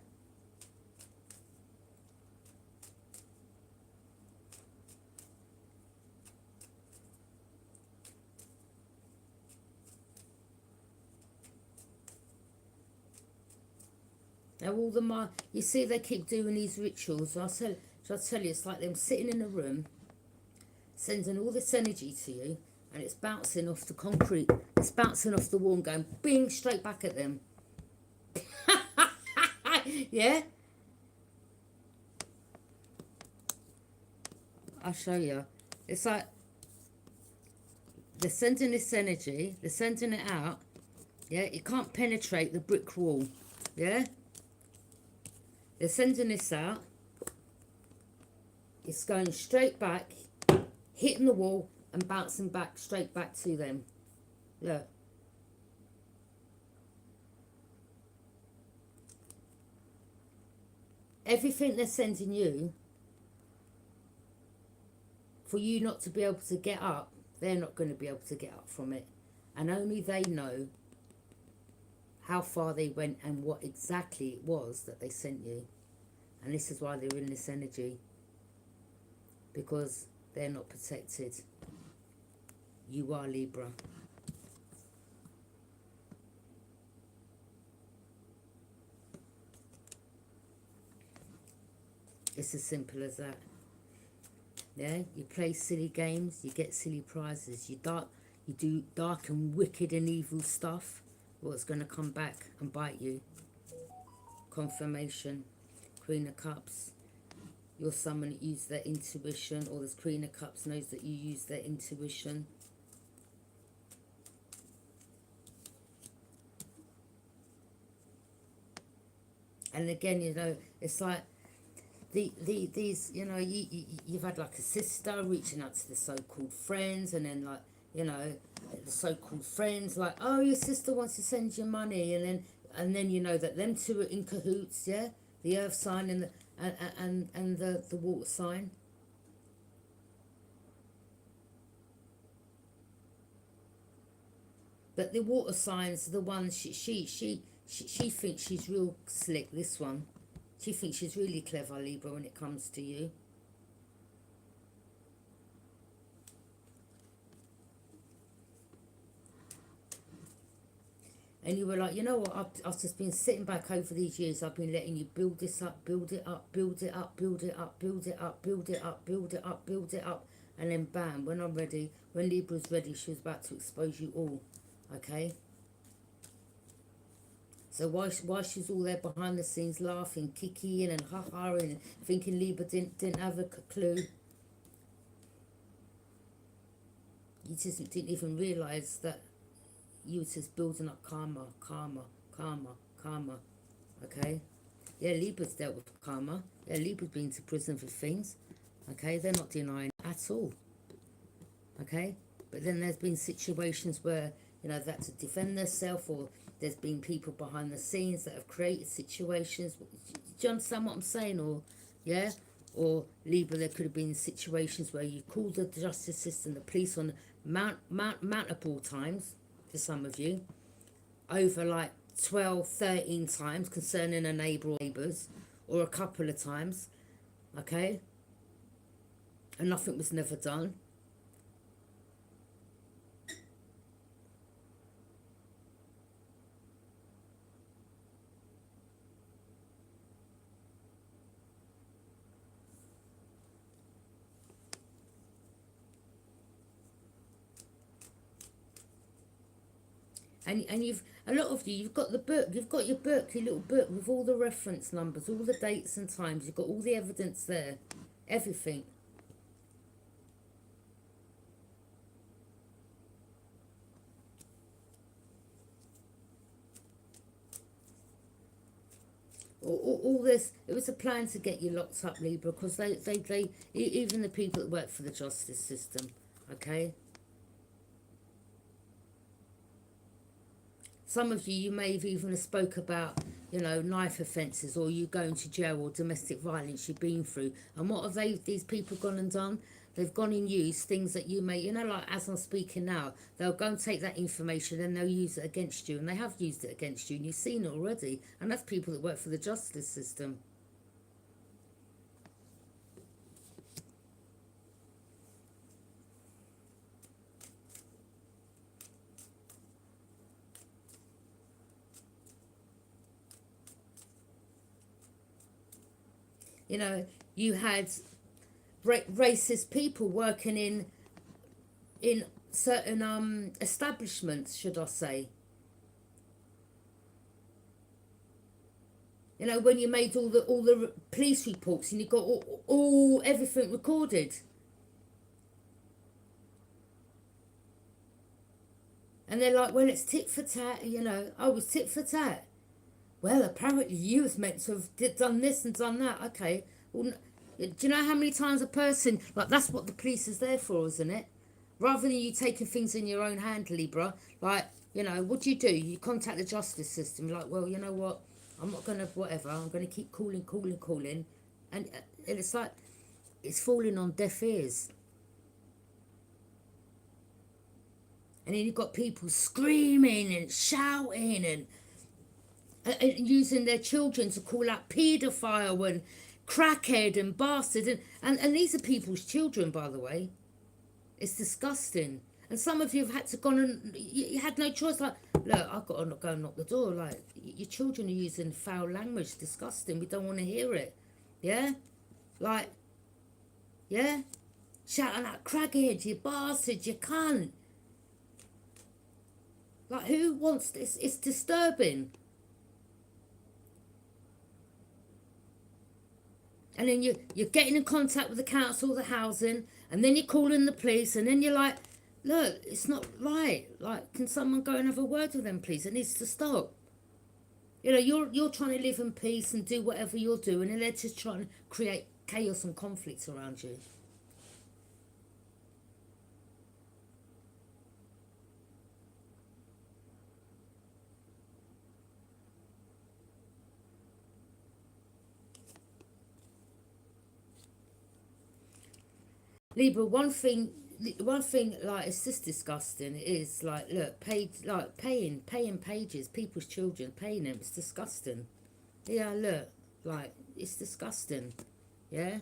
Now all the you see they keep doing these rituals. Shall I tell you, it's like them sitting in a room, sending all this energy to you, and it's bouncing off the concrete. It's bouncing off the wall and going bing straight back at them. Yeah? I'll show you. It's like they're sending this energy, they're sending it out. Yeah, it can't penetrate the brick wall. Yeah? They're sending this out. It's going straight back, hitting the wall and bouncing back, straight back to them. Look. Everything they're sending you, for you not to be able to get up, they're not going to be able to get up from it. And only they know how far they went and what exactly it was that they sent you. And this is why they're in this energy. Because they're not protected. You are Libra. It's as simple as that. Yeah, you play silly games, you get silly prizes. You do dark and wicked and evil stuff. What's going to come back and bite you? Confirmation. Queen of Cups. You're someone that uses their intuition, or this Queen of Cups knows that you use their intuition. And again, you know, it's like these, you know, you've had like a sister reaching out to the so-called friends, and then like, you know, the so-called friends like, oh, your sister wants to send you money, and then you know that them two are in cahoots, yeah, the earth sign and the water sign. But the water signs are the ones she thinks she's real slick. This one, she thinks she's really clever, Libra, when it comes to you. And you were like, you know what, I've just been sitting back over these years. I've been letting you build this up, build it up, build it up, build it up, build it up, build it up, build it up, build it up. And then bam, when I'm ready, when Libra's ready, she was about to expose you all. Okay? So while she's all there behind the scenes laughing, kicking and ha-haing and thinking Libra didn't have a clue, you just didn't even realise that you were just building up karma, okay? Yeah, Libra's dealt with karma. Yeah, Libra's been to prison for things, okay? They're not denying at all, okay? But then there's been situations where, you know, that to defend themselves, or there's been people behind the scenes that have created situations. Do you understand what I'm saying? Or, yeah? Or Libra, there could have been situations where you called the justice system, the police on multiple times, for some of you, over like 12, 13 times concerning a neighbour or neighbours, or a couple of times, okay? And nothing was never done. And you've, a lot of you, you've got the book, you've got your book, your little book with all the reference numbers, all the dates and times, you've got all the evidence there, everything. All this, it was a plan to get you locked up, Libra, because they even the people that work for the justice system, okay? Some of you, you may have even spoke about, you know, knife offences, or you going to jail, or domestic violence you've been through. And what have these people gone and done? They've gone and used things that you may, you know, like as I'm speaking now, they'll go and take that information and they'll use it against you. And they have used it against you, and you've seen it already. And that's people that work for the justice system. You know, you had racist people working in certain establishments, should I say. You know, when you made all the police reports and you got all everything recorded. And they're like, well, it's tit for tat, you know. Oh, it's tit for tat. Well, apparently you was meant to have done this and done that. Okay. Well, do you know how many times a person, like, that's what the police is there for, isn't it? Rather than you taking things in your own hand, Libra, like, you know, what do? You contact the justice system. You're like, well, you know what? I'm not going to, whatever. I'm going to keep calling. And it's like, it's falling on deaf ears. And then you've got people screaming and shouting and using their children to call out paedophile and crackhead and bastard. And these are people's children, by the way. It's disgusting. And some of you have had to go and you had no choice. Like, look, I've got to go and knock the door. Like, your children are using foul language. Disgusting. We don't want to hear it. Yeah? Like, yeah? Shouting out crackhead, you bastard, you cunt. Like, who wants this? It's disturbing. And then you're getting in contact with the council, the housing, and then you're calling the police, and then you're like, look, it's not right. Like, can someone go and have a word with them, please? It needs to stop. You know, you're trying to live in peace and do whatever you're doing, and they're just trying to create chaos and conflicts around you. Libra, one thing, like, it's just disgusting. It is like, look, paying pages, people's children, paying them. It's disgusting. Yeah, look, like, it's disgusting. Yeah.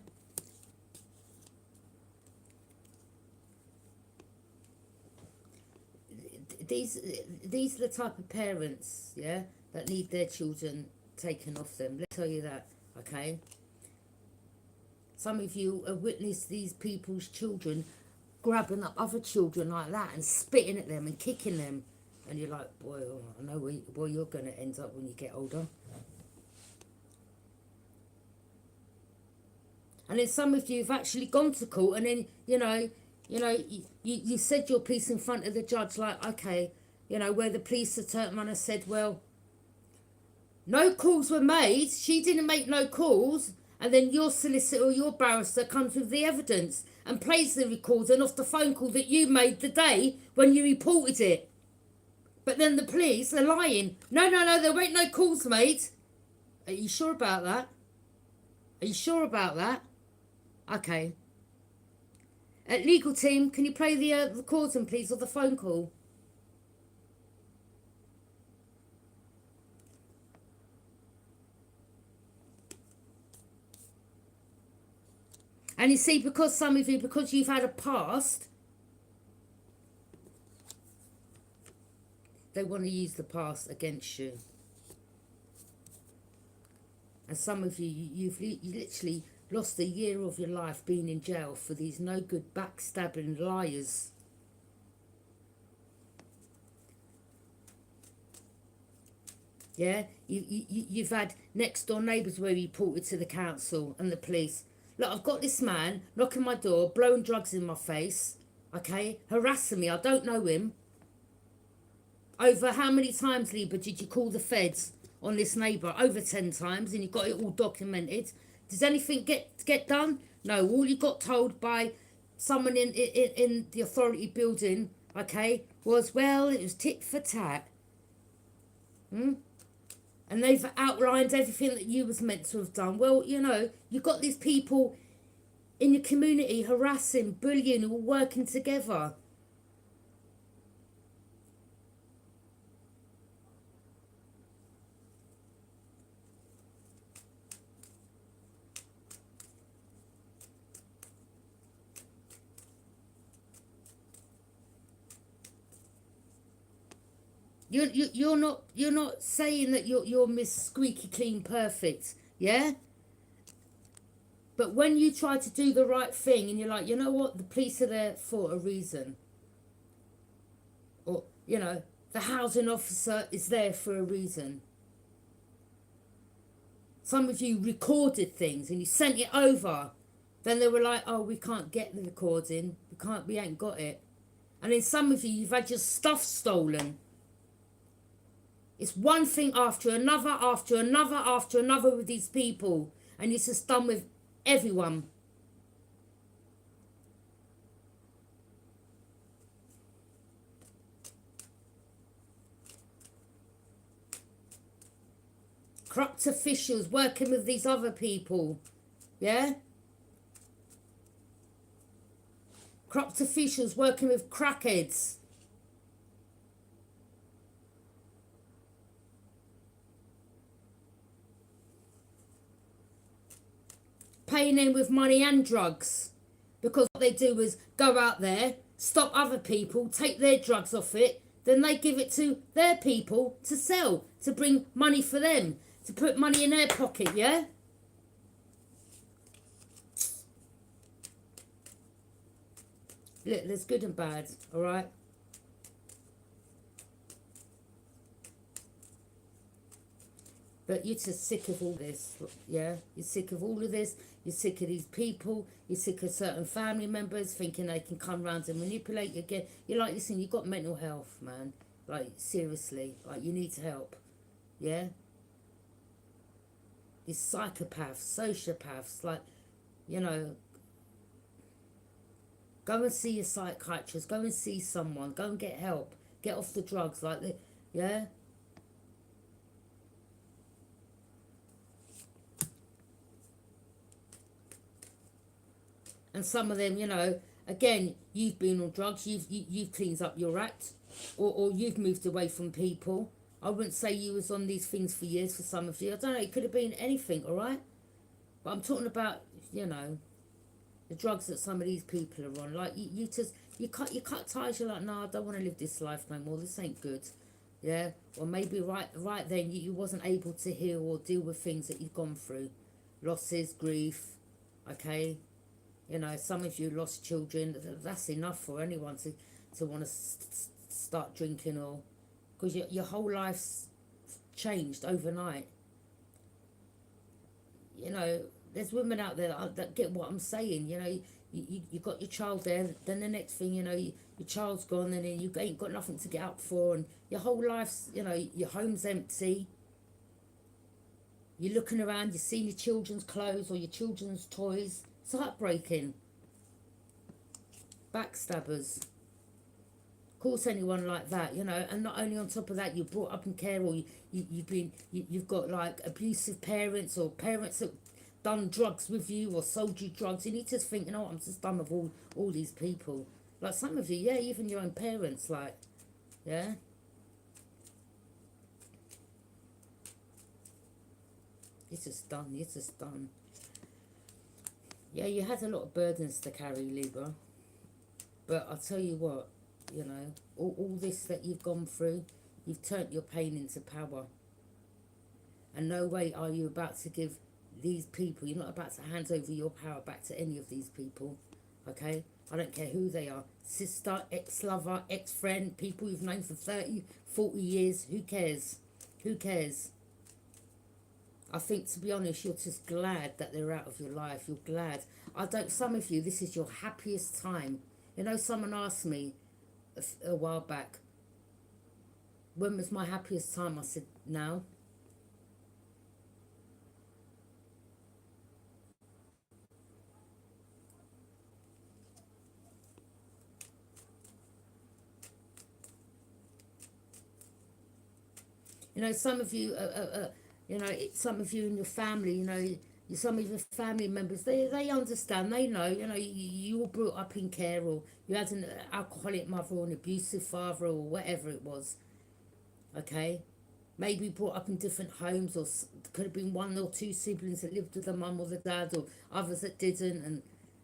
These are the type of parents, yeah, that need their children taken off them. Let's tell you that, okay? Some of you have witnessed these people's children grabbing up other children like that and spitting at them and kicking them. And you're like, boy, oh, I know where you're going to end up when you get older. And then some of you have actually gone to court and then, you said your piece in front of the judge, like, okay, where the police man has said, well, no calls were made. She didn't make no calls. And then your solicitor or your barrister comes with the evidence and plays the recording off the phone call that you made the day when you reported it. But then the police are lying. No, there weren't no calls made. Are you sure about that? Are you sure about that? Okay. Legal team, can you play the recording, please, of the phone call? And you see, because some of you, because you've had a past, they want to use the past against you. And some of you, you literally lost a year of your life being in jail for these no good backstabbing liars. Yeah, you've had next door neighbours where you reported to the council and the police. Look, I've got this man knocking my door, blowing drugs in my face, okay, harassing me. I don't know him. Over how many times, Libra, did you call the feds on this neighbour? Over 10 times, and you got it all documented. Does anything get done? No, all you got told by someone in the authority building, okay, was, well, it was tit for tat. And they've outlined everything that you was meant to have done. Well, you've got these people in your community harassing, bullying, all working together. You're not saying that you're Miss Squeaky Clean Perfect, yeah? But when you try to do the right thing and you're like, you know what, the police are there for a reason. Or, you know, the housing officer is there for a reason. Some of you recorded things and you sent it over. Then they were like, oh, we can't get the recording. We ain't got it. And then some of you, you've had your stuff stolen. It's one thing after another, after another, after another with these people. And it's just done with everyone. Corrupt officials working with these other people. Yeah? Corrupt officials working with crackheads. Paying in with money and drugs. Because what they do is go out there, stop other people, take their drugs off it, then they give it to their people to sell, to bring money for them, to put money in their pocket, yeah? Look, there's good and bad, all right? But you're just sick of all this, yeah? You're sick of all of this. You're sick of these people. You're sick of certain family members thinking they can come round and manipulate you again. You're like, listen, you've got mental health, man. Like, seriously. Like, you need help, yeah? These psychopaths, sociopaths, like, you know, go and see a psychiatrist. Go and see someone. Go and get help. Get off the drugs, like, yeah? And some of them, you know, again, you've been on drugs, you've cleaned up your act, or you've moved away from people. I wouldn't say you was on these things for years for some of you. I don't know, it could have been anything, all right? But I'm talking about, you know, the drugs that some of these people are on. Like, you cut ties, you're like, no, I don't want to live this life no more, this ain't good. Yeah? Or maybe right then you wasn't able to heal or deal with things that you've gone through. Losses, grief, okay? You know, some of you lost children. That's enough for anyone to want to start drinking, or because your whole life's changed overnight. You know, there's women out there that get what I'm saying. You know, you got your child there, then the next thing, you know, your child's gone, and then you ain't got nothing to get up for, and your whole life's, you know, your home's empty. You're looking around, you're seeing your children's clothes or your children's toys. It's heartbreaking. Backstabbers. Of course, anyone like that, you know, and not only on top of that, you're brought up in care, or you've got like abusive parents, or parents that done drugs with you or sold you drugs. You need to think, you know what, I'm just done with all these people. Like some of you, yeah, even your own parents, like, yeah. It's just done, it's just done. Yeah, you had a lot of burdens to carry, Libra. But I'll tell you what, you know, all this that you've gone through, you've turned your pain into power. And no way are you about to give these people, you're not about to hand over your power back to any of these people, okay? I don't care who they are. Sister, ex-lover, ex-friend, people you've known for 30, 40 years, who cares? Who cares? I think, to be honest, you're just glad that they're out of your life. You're glad. Some of you, this is your happiest time. You know, someone asked me a while back, when was my happiest time? I said, now. You know, some of you, you know, some of you in your family, you know, some of your family members, they understand, they know, you know, you were brought up in care, or you had an alcoholic mother or an abusive father or whatever it was, okay? Maybe brought up in different homes, or could have been one or two siblings that lived with the mum or the dad, or others that didn't, and,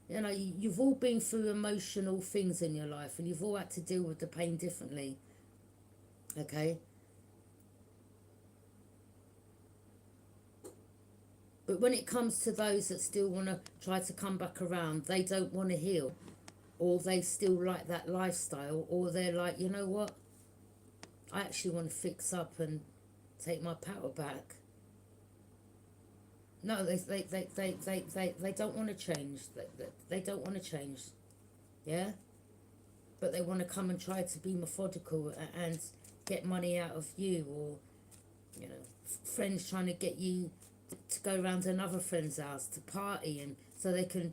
you know, you've all been through emotional things in your life, and you've all had to deal with the pain differently, okay? But when it comes to those that still want to try to come back around, they don't want to heal, or they still like that lifestyle, or they're like, you know what, I actually want to fix up and take my power back. No, they don't want to change. They don't want to change, yeah? But they want to come and try to be methodical and get money out of you, or, you know, friends trying to get you to go around to another friend's house to party, and so they can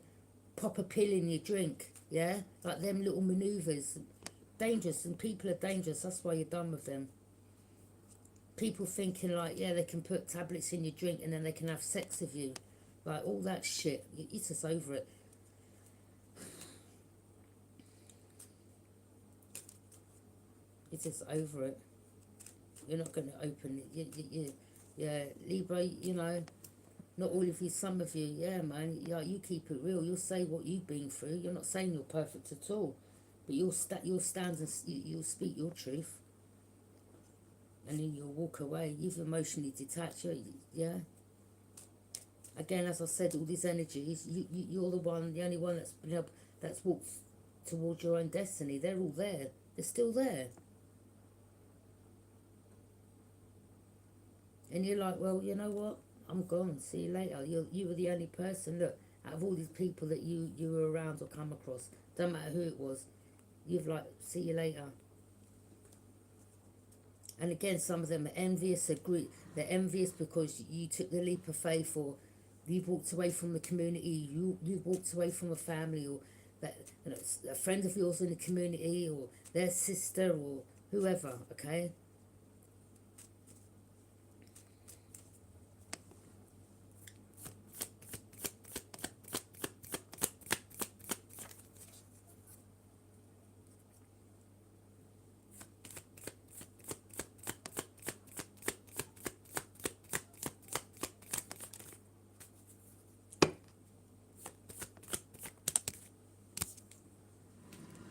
pop a pill in your drink, yeah? Like them little manoeuvres. Dangerous, and people are dangerous. That's why you're done with them. People thinking like, yeah, they can put tablets in your drink and then they can have sex with you. Like, all that shit. You're just over it. You're just over it. You're not going to open it. Yeah, Libra, you know, not all of you, some of you, yeah, man, you keep it real. You'll say what you've been through. You're not saying you're perfect at all. But you'll stand and you'll speak your truth. And then you'll walk away. You've emotionally detached. Yeah. Again, as I said, all these energies, you're the only one that's walked towards your own destiny. They're all there. They're still there. And you're like, well, you know what? I'm gone. See you later. You were the only person. Look, out of all these people that you were around or come across, don't matter who it was, you've like, see you later. And again, some of them are envious. They're envious because you took the leap of faith, or you've walked away from the community. You've walked away from a family, or that, you know, a friend of yours in the community, or their sister, or whoever. Okay.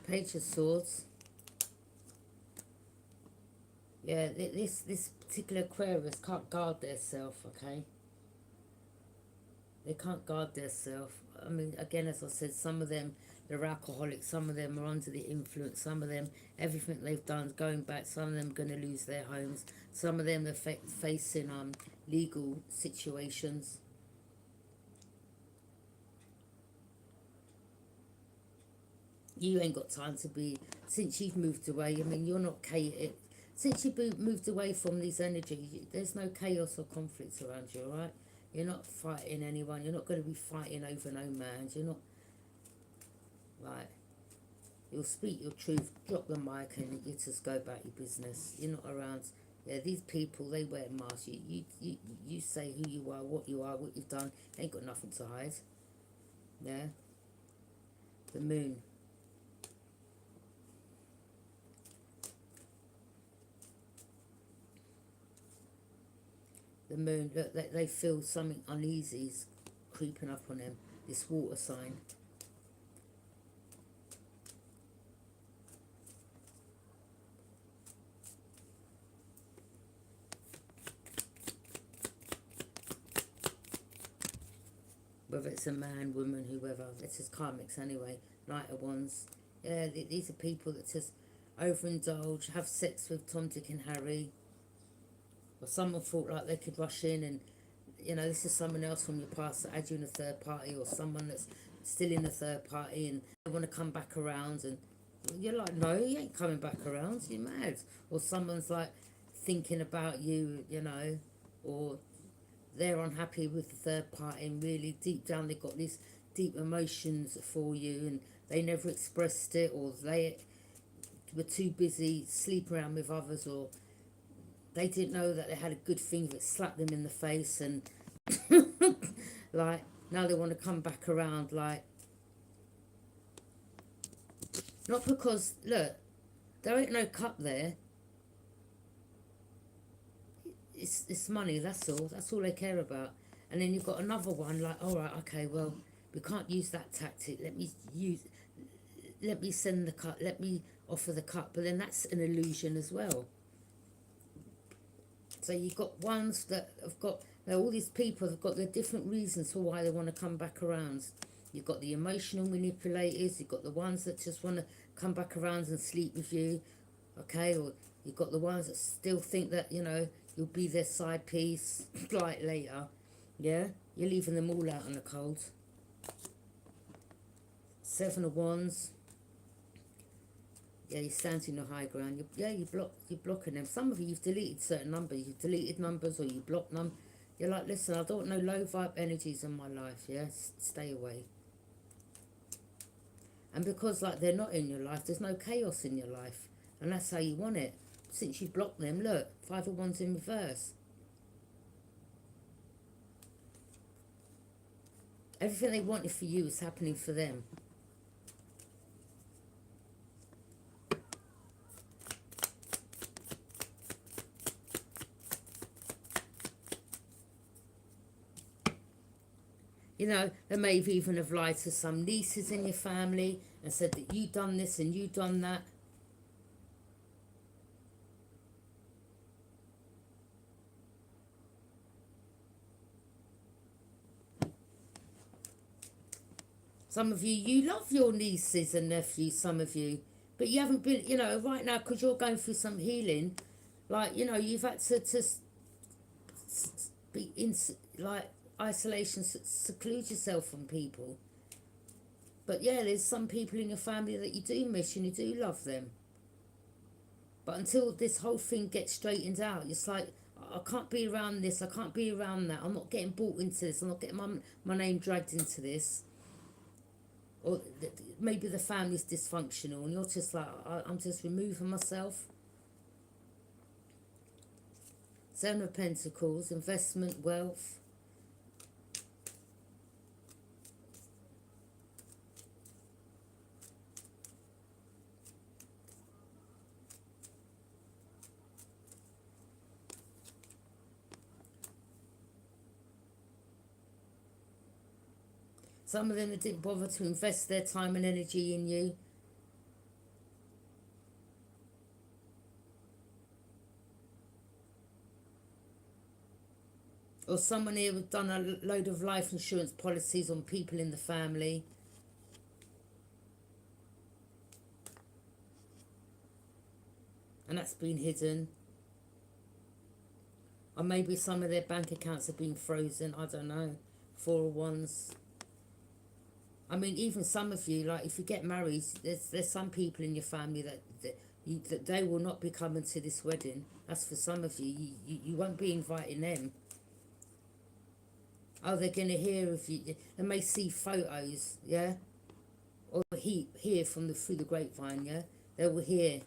Page of Swords. Yeah, this particular Aquarius can't guard their self, okay? They can't guard their self. I mean, again, as I said, some of them, they're alcoholics, some of them are under the influence, some of them, everything they've done is going back, some of them are going to lose their homes, some of them are facing legal situations. You ain't got time to be, since you've moved away, I mean, you're not since you've moved away from these energies, there's no chaos or conflicts around you, alright? You're not fighting anyone, you're not going to be fighting over no man, you're not, like, you'll speak your truth, drop the mic, and you just go about your business. You're not around, yeah, these people, they wear masks, you say who you are, what you've done, ain't got nothing to hide, yeah? The Moon. The Moon, look, they feel something uneasy creeping up on them, this water sign. Whether it's a man, woman, whoever, it's just karmics anyway, Knight of Wands. Yeah, these are people that just overindulge, have sex with Tom, Dick and Harry. Or someone thought like they could rush in and, you know, this is someone else from your past that had you in a third party, or someone that's still in a third party and they want to come back around, and you're like, no, you ain't coming back around, you're mad. Or someone's like thinking about you, you know, or they're unhappy with the third party and really deep down they've got these deep emotions for you and they never expressed it, or they were too busy sleeping around with others, or they didn't know that they had a good thing that slapped them in the face, and like now they want to come back around, like, not because, look, there ain't no cup there, it's money, that's all they care about. And then you've got another one like, all right, okay, well, we can't use that tactic, let me send the cup, let me offer the cup, but then that's an illusion as well. So you've got ones that All these people have got their different reasons for why they want to come back around. You've got the emotional manipulators, you've got the ones that just want to come back around and sleep with you, okay? Or you've got the ones that still think that, you know, you'll be their side piece like later, yeah? You're leaving them all out on the cold. Seven of Wands. Yeah, you're standing on the high ground. You're blocking them. Some of you, you've deleted certain numbers. You've deleted numbers or you blocked them. You're like, listen, I don't know low vibe energies in my life, yeah? Stay away. And because, like, they're not in your life, there's no chaos in your life. And that's how you want it. Since you blocked them, look, Five of Wands in reverse. Everything they wanted for you is happening for them. You know, they may even have lied to some nieces in your family and said that you done this and you done that. Some of you, you love your nieces and nephews, some of you. But you haven't been, you know, right now, because you're going through some healing, like, you know, you've had to be in, like, isolation, seclude yourself from people. But yeah, there's some people in your family that you do miss and you do love them. But until this whole thing gets straightened out, it's like, I can't be around this, I can't be around that, I'm not getting brought into this, I'm not getting my name dragged into this. Or maybe the family's dysfunctional and you're just like, I'm just removing myself. Seven of Pentacles, investment, wealth. Some of them that didn't bother to invest their time and energy in you. Or someone here has done a load of life insurance policies on people in the family. And that's been hidden. Or maybe some of their bank accounts have been frozen, I don't know. Four of Wands. I mean, even some of you, like, if you get married, there's some people in your family that they will not be coming to this wedding. That's for some of you. You won't be inviting them. Oh, they're going to hear of you. They may see photos, yeah? Or hear from through the grapevine, yeah? They will hear.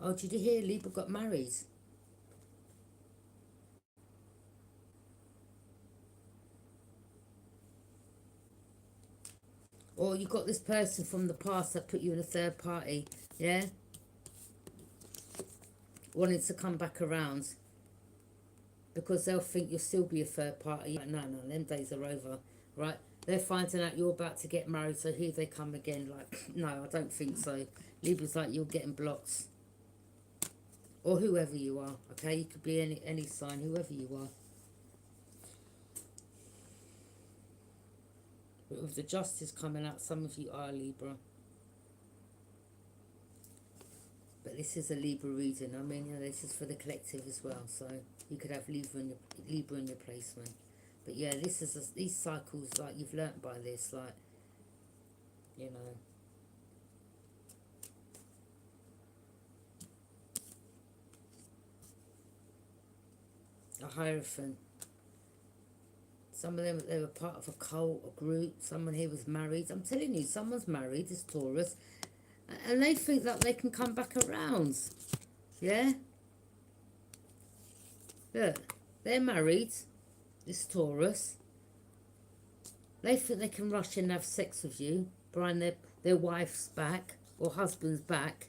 Oh, did you hear Libra got married? Or you got this person from the past that put you in a third party, yeah? Wanting to come back around. Because they'll think you'll still be a third party. Like, no, them days are over, right? They're finding out you're about to get married, so here they come again. Like, no, I don't think so. Libra's like, you're getting blocked. Or whoever you are, okay? You could be any sign, whoever you are. But with the justice coming out, some of you are Libra. But this is a Libra reading. I mean, you know, this is for the collective as well. So you could have Libra in your placement. But yeah, this is these cycles, like, you've learnt by this, like, you know. A Hierophant. Some of them, they were part of a cult, a group. Someone here was married. I'm telling you, someone's married, it's Taurus. And they think that they can come back around. Yeah? Look, they're married. It's Taurus. They think they can rush in and have sex with you, behind their wife's back or husband's back.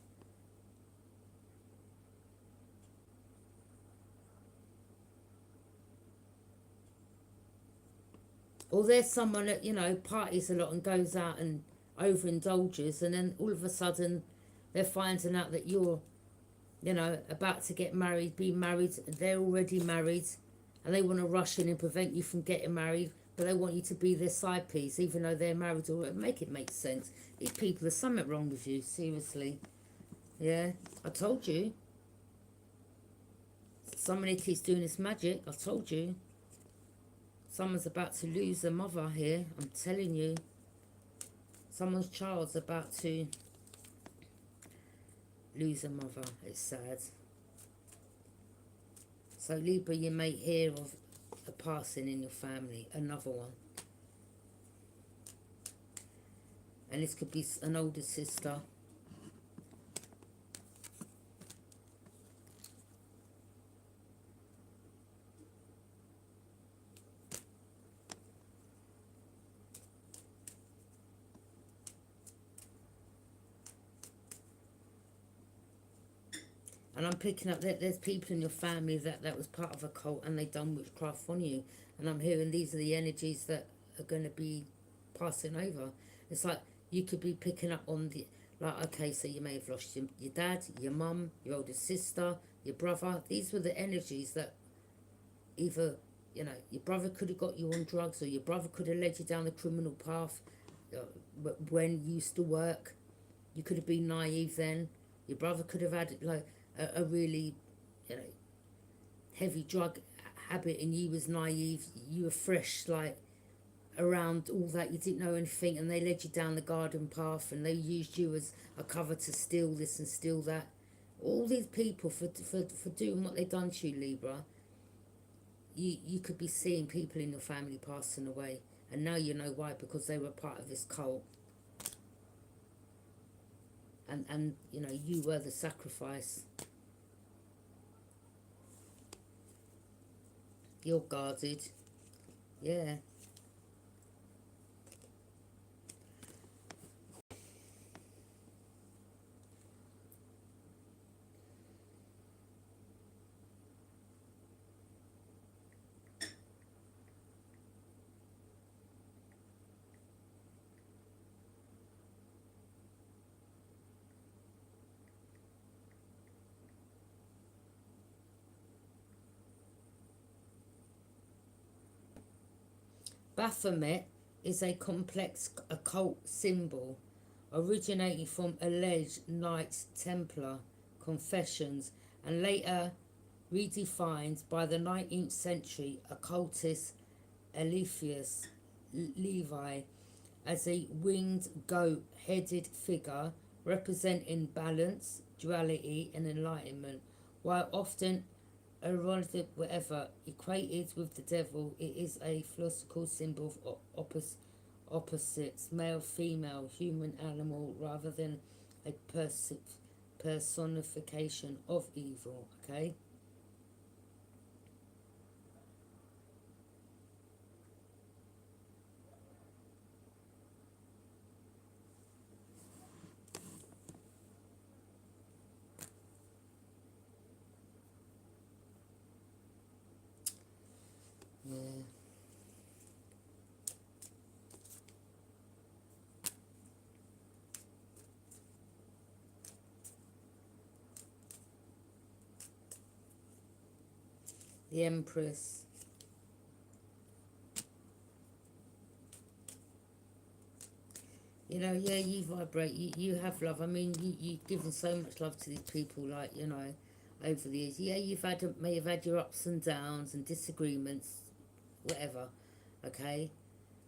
Or there's someone that, you know, parties a lot and goes out and overindulges, and then all of a sudden they're finding out that you're, you know, about to get married, be married, they're already married, and they want to rush in and prevent you from getting married, but they want you to be their side piece, even though they're married already. Make it make sense. These people, there's something wrong with you, seriously. Yeah, I told you. Somebody keeps doing this magic, I told you. Someone's about to lose their mother here, I'm telling you. Someone's child's about to lose a mother. It's sad. So Libra, you may hear of a passing in your family, another one. And this could be an older sister. And I'm picking up that there's people in your family that was part of a cult and they done witchcraft on you. And I'm hearing these are the energies that are going to be passing over. It's like you could be picking up on the, like, okay, so you may have lost your dad, your mum, your older sister, your brother. These were the energies that either, you know, your brother could have got you on drugs, or your brother could have led you down the criminal path when you used to work. You could have been naive then. Your brother could have had like a really, you know, heavy drug habit, and you was naive. You were fresh, like, around all that. You didn't know anything, and they led you down the garden path, and they used you as a cover to steal this and steal that. All these people for doing what they done to you, Libra. You could be seeing people in your family passing away, and now you know why, because they were part of this cult. And you know, you were the sacrifice. You're guarded. Yeah. Baphomet is a complex occult symbol originating from alleged Knights Templar confessions and later redefined by the 19th century occultist Eliphas Levi as a winged goat-headed figure representing balance, duality and enlightenment. While often eroded whatever equated with the devil, it is a philosophical symbol of opposites, male, female, human, animal, rather than a personification of evil. Okay. Yeah. The Empress. You know, yeah, you vibrate, you have love. I mean, you've given so much love to these people, like, you know, over the years. Yeah, may have had your ups and downs and disagreements, whatever, okay?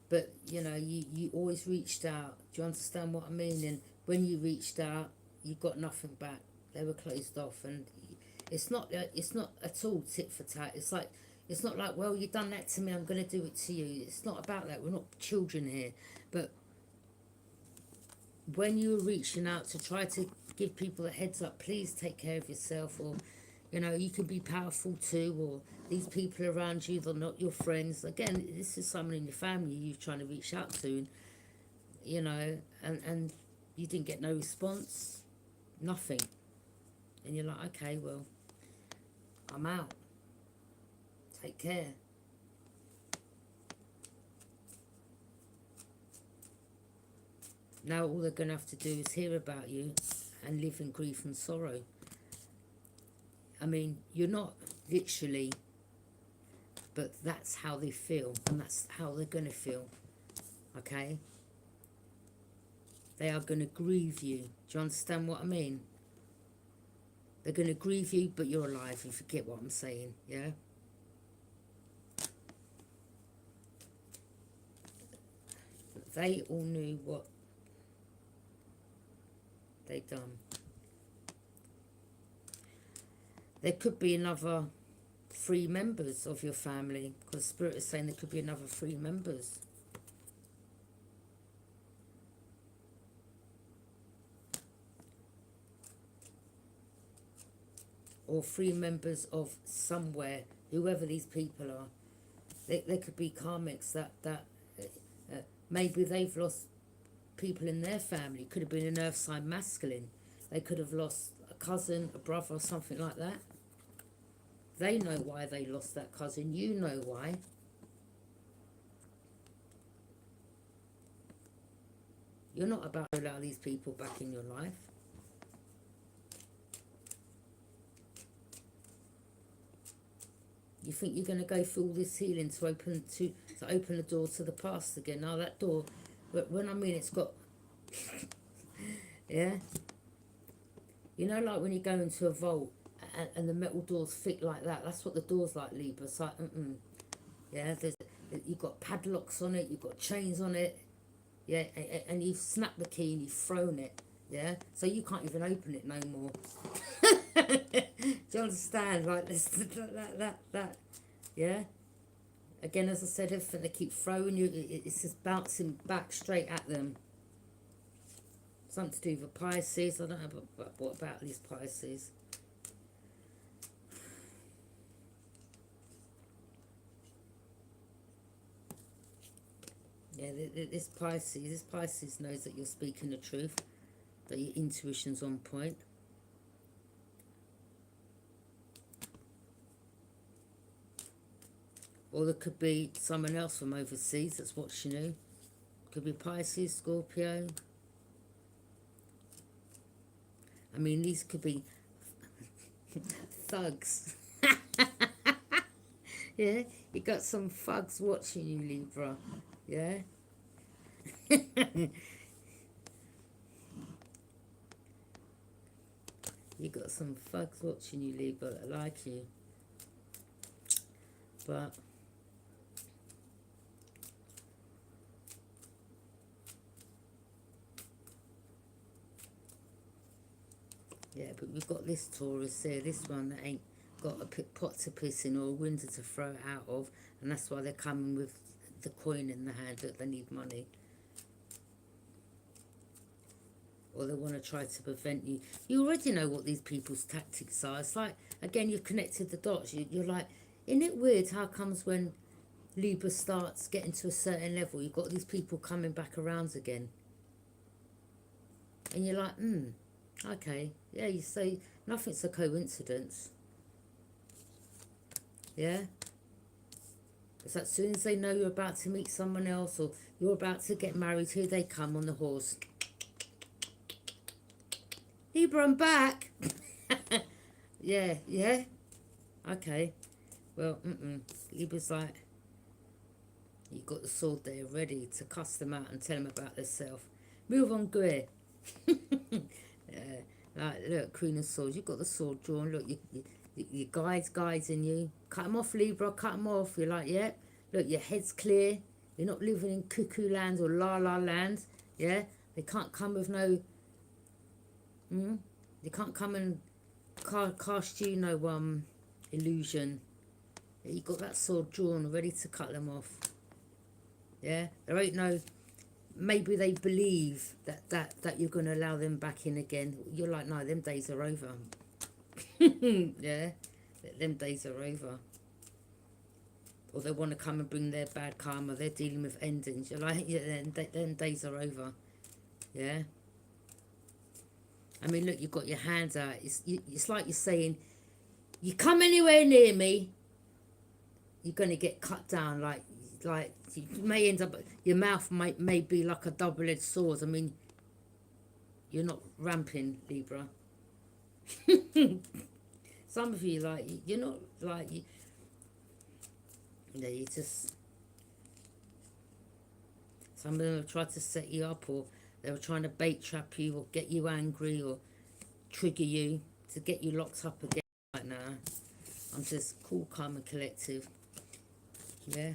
But, you know, you always reached out. Do you understand what I mean? And when you reached out, you got nothing back. They were closed off. And it's not at all tit for tat. It's not like, well, you've done that to me, I'm going to do it to you. It's not about that. We're not children here. But when you were reaching out to try to give people a heads up, please take care of yourself, or, you know, you can be powerful too, or these people around you, they're not your friends. Again, this is someone in your family you're trying to reach out to, and, you know, and you didn't get no response, nothing. And you're like, okay, well, I'm out. Take care. Now all they're going to have to do is hear about you and live in grief and sorrow. I mean, you're not literally but that's how they feel, and that's how they're going to feel, okay? They are going to grieve you. Do you understand what I mean? They're going to grieve you, but you're alive. You forget what I'm saying, yeah? They all knew what they'd done. There could be another 3 members of your family, because Spirit is saying there could be another 3 members. Or 3 members of somewhere, whoever these people are. They could be karmics that maybe they've lost people in their family. Could have been an earth sign masculine. They could have lost a cousin, a brother, or something like that. They know why they lost that cousin. You know why. You're not about to allow these people back in your life. You think you're going to go through all this healing to open the door to the past again? Now that door, when I mean it's got, yeah. You know, like when you go into a vault and the metal doors fit like that. That's what the door's like, Libra. It's like, yeah. You've got padlocks on it. You've got chains on it. Yeah, and you've snapped the key and you've thrown it. Yeah, so you can't even open it no more. Do you understand? Like this, that. Yeah. Again, as I said, everything they keep throwing you, it's just bouncing back straight at them. Something to do with Pisces. I don't know, but what about these Pisces? Yeah, this Pisces knows that you're speaking the truth, that your intuition's on point. Or there could be someone else from overseas that's watching you. Could be Pisces, Scorpio. I mean, these could be thugs. Yeah, you got some thugs watching you, Libra. Yeah. You got some thugs watching you, Libra, that like you. But yeah, but we've got this Taurus here, this one that ain't got a pot to piss in or a window to throw it out of, and that's why they're coming with the coin in the hand, that they need money. Or they want to try to prevent you. You already know what these people's tactics are. It's like, again, you've connected the dots. You're like, isn't it weird how comes when Libra starts getting to a certain level, you've got these people coming back around again. And you're like, okay. Yeah, you say nothing's a coincidence. Yeah? It's like as soon as they know you're about to meet someone else or you're about to get married, here they come on the horse. Libra, I'm back. Yeah. Okay. Well, Libra's like, you've got the sword there ready to cuss them out and tell them about themselves. Move on, Greer. Yeah. Like, look, Queen of Swords, you've got the sword drawn. Look, your guide's in you. Cut them off, Libra, cut them off. You're like, yeah. Look, your head's clear. You're not living in cuckoo land or la-la land. Yeah. They can't come with no... They can't come and cast you no illusion. Yeah, you got that sword drawn, ready to cut them off. Yeah, there ain't no. Maybe they believe that you're going to allow them back in again. You're like, no, them days are over. Yeah, them days are over. Or they want to come and bring their bad karma. They're dealing with endings. You're like, yeah, them days are over. Yeah. I mean, look, you've got your hands out. It's like you're saying, you come anywhere near me, you're going to get cut down. Like you may end up, your mouth may be like a double-edged sword. I mean, you're not ramping, Libra. Some of you, like, you're not, like, Yeah, you just... Some of them have tried to set you up, or they were trying to bait trap you, or get you angry, or trigger you to get you locked up again. Right now, I'm just cool, calm, and collective. Yeah.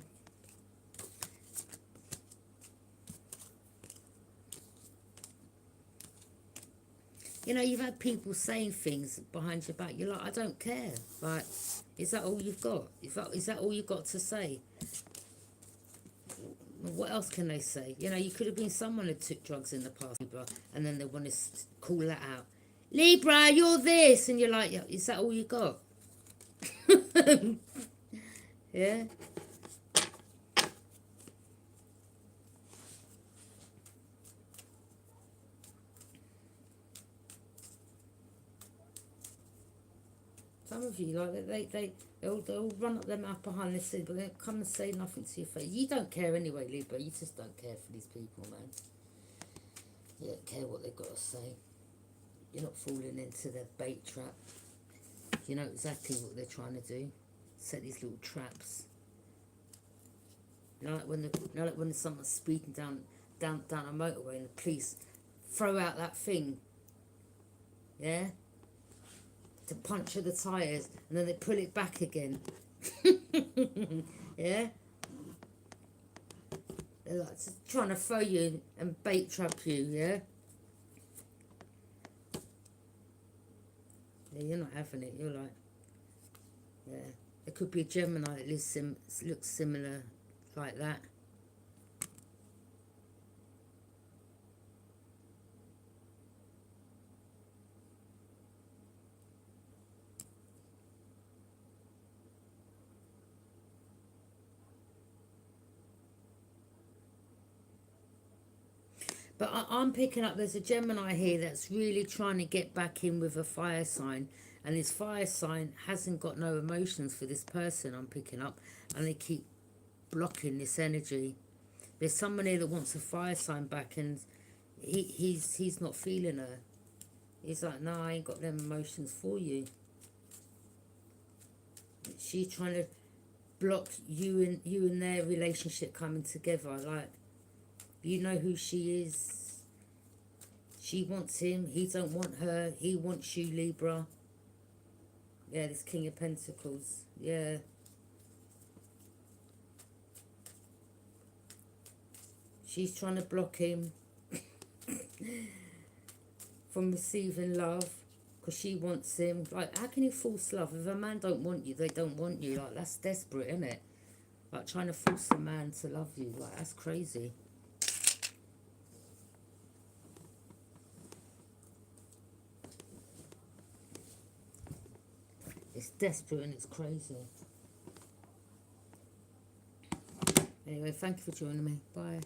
You know, you've had people saying things behind your back. You're like, I don't care. Like, is that all you've got? Is that all you've got to say? What else can they say? You know, you could have been someone who took drugs in the past, Libra, and then they want to call that out. Libra, you're this. And you're like, yeah, is that all you got? Yeah? Some of you, like, they'll run up their mouth behind this thing, but they'll come and say nothing to your face. You don't care anyway, Libra. You just don't care for these people, man. You don't care what they've got to say. You're not falling into their bait trap. You know exactly what they're trying to do. Set these little traps. You know, like when someone's speeding down a motorway and the police throw out that thing, yeah, to puncture the tyres, and then they pull it back again. Yeah, they're like just trying to throw you and bait trap you. Yeah. Yeah, you're not having it. You're like, yeah. It could be a Gemini that looks similar, like that. But I'm picking up, there's a Gemini here that's really trying to get back in with a fire sign. And this fire sign hasn't got no emotions for this person I'm picking up. And they keep blocking this energy. There's someone here that wants a fire sign back, and he's not feeling her. He's like, no, I ain't got them emotions for you. She's trying to block you and their relationship coming together. Like, you know who she is. She wants him. He don't want her. He wants you, Libra. Yeah, this King of Pentacles. Yeah. She's trying to block him from receiving love, because she wants him. Like, how can you force love? If a man don't want you, they don't want you. Like, that's desperate, isn't it? Like, trying to force a man to love you. Like, that's crazy. It's desperate and it's crazy. Anyway, thank you for joining me. Bye.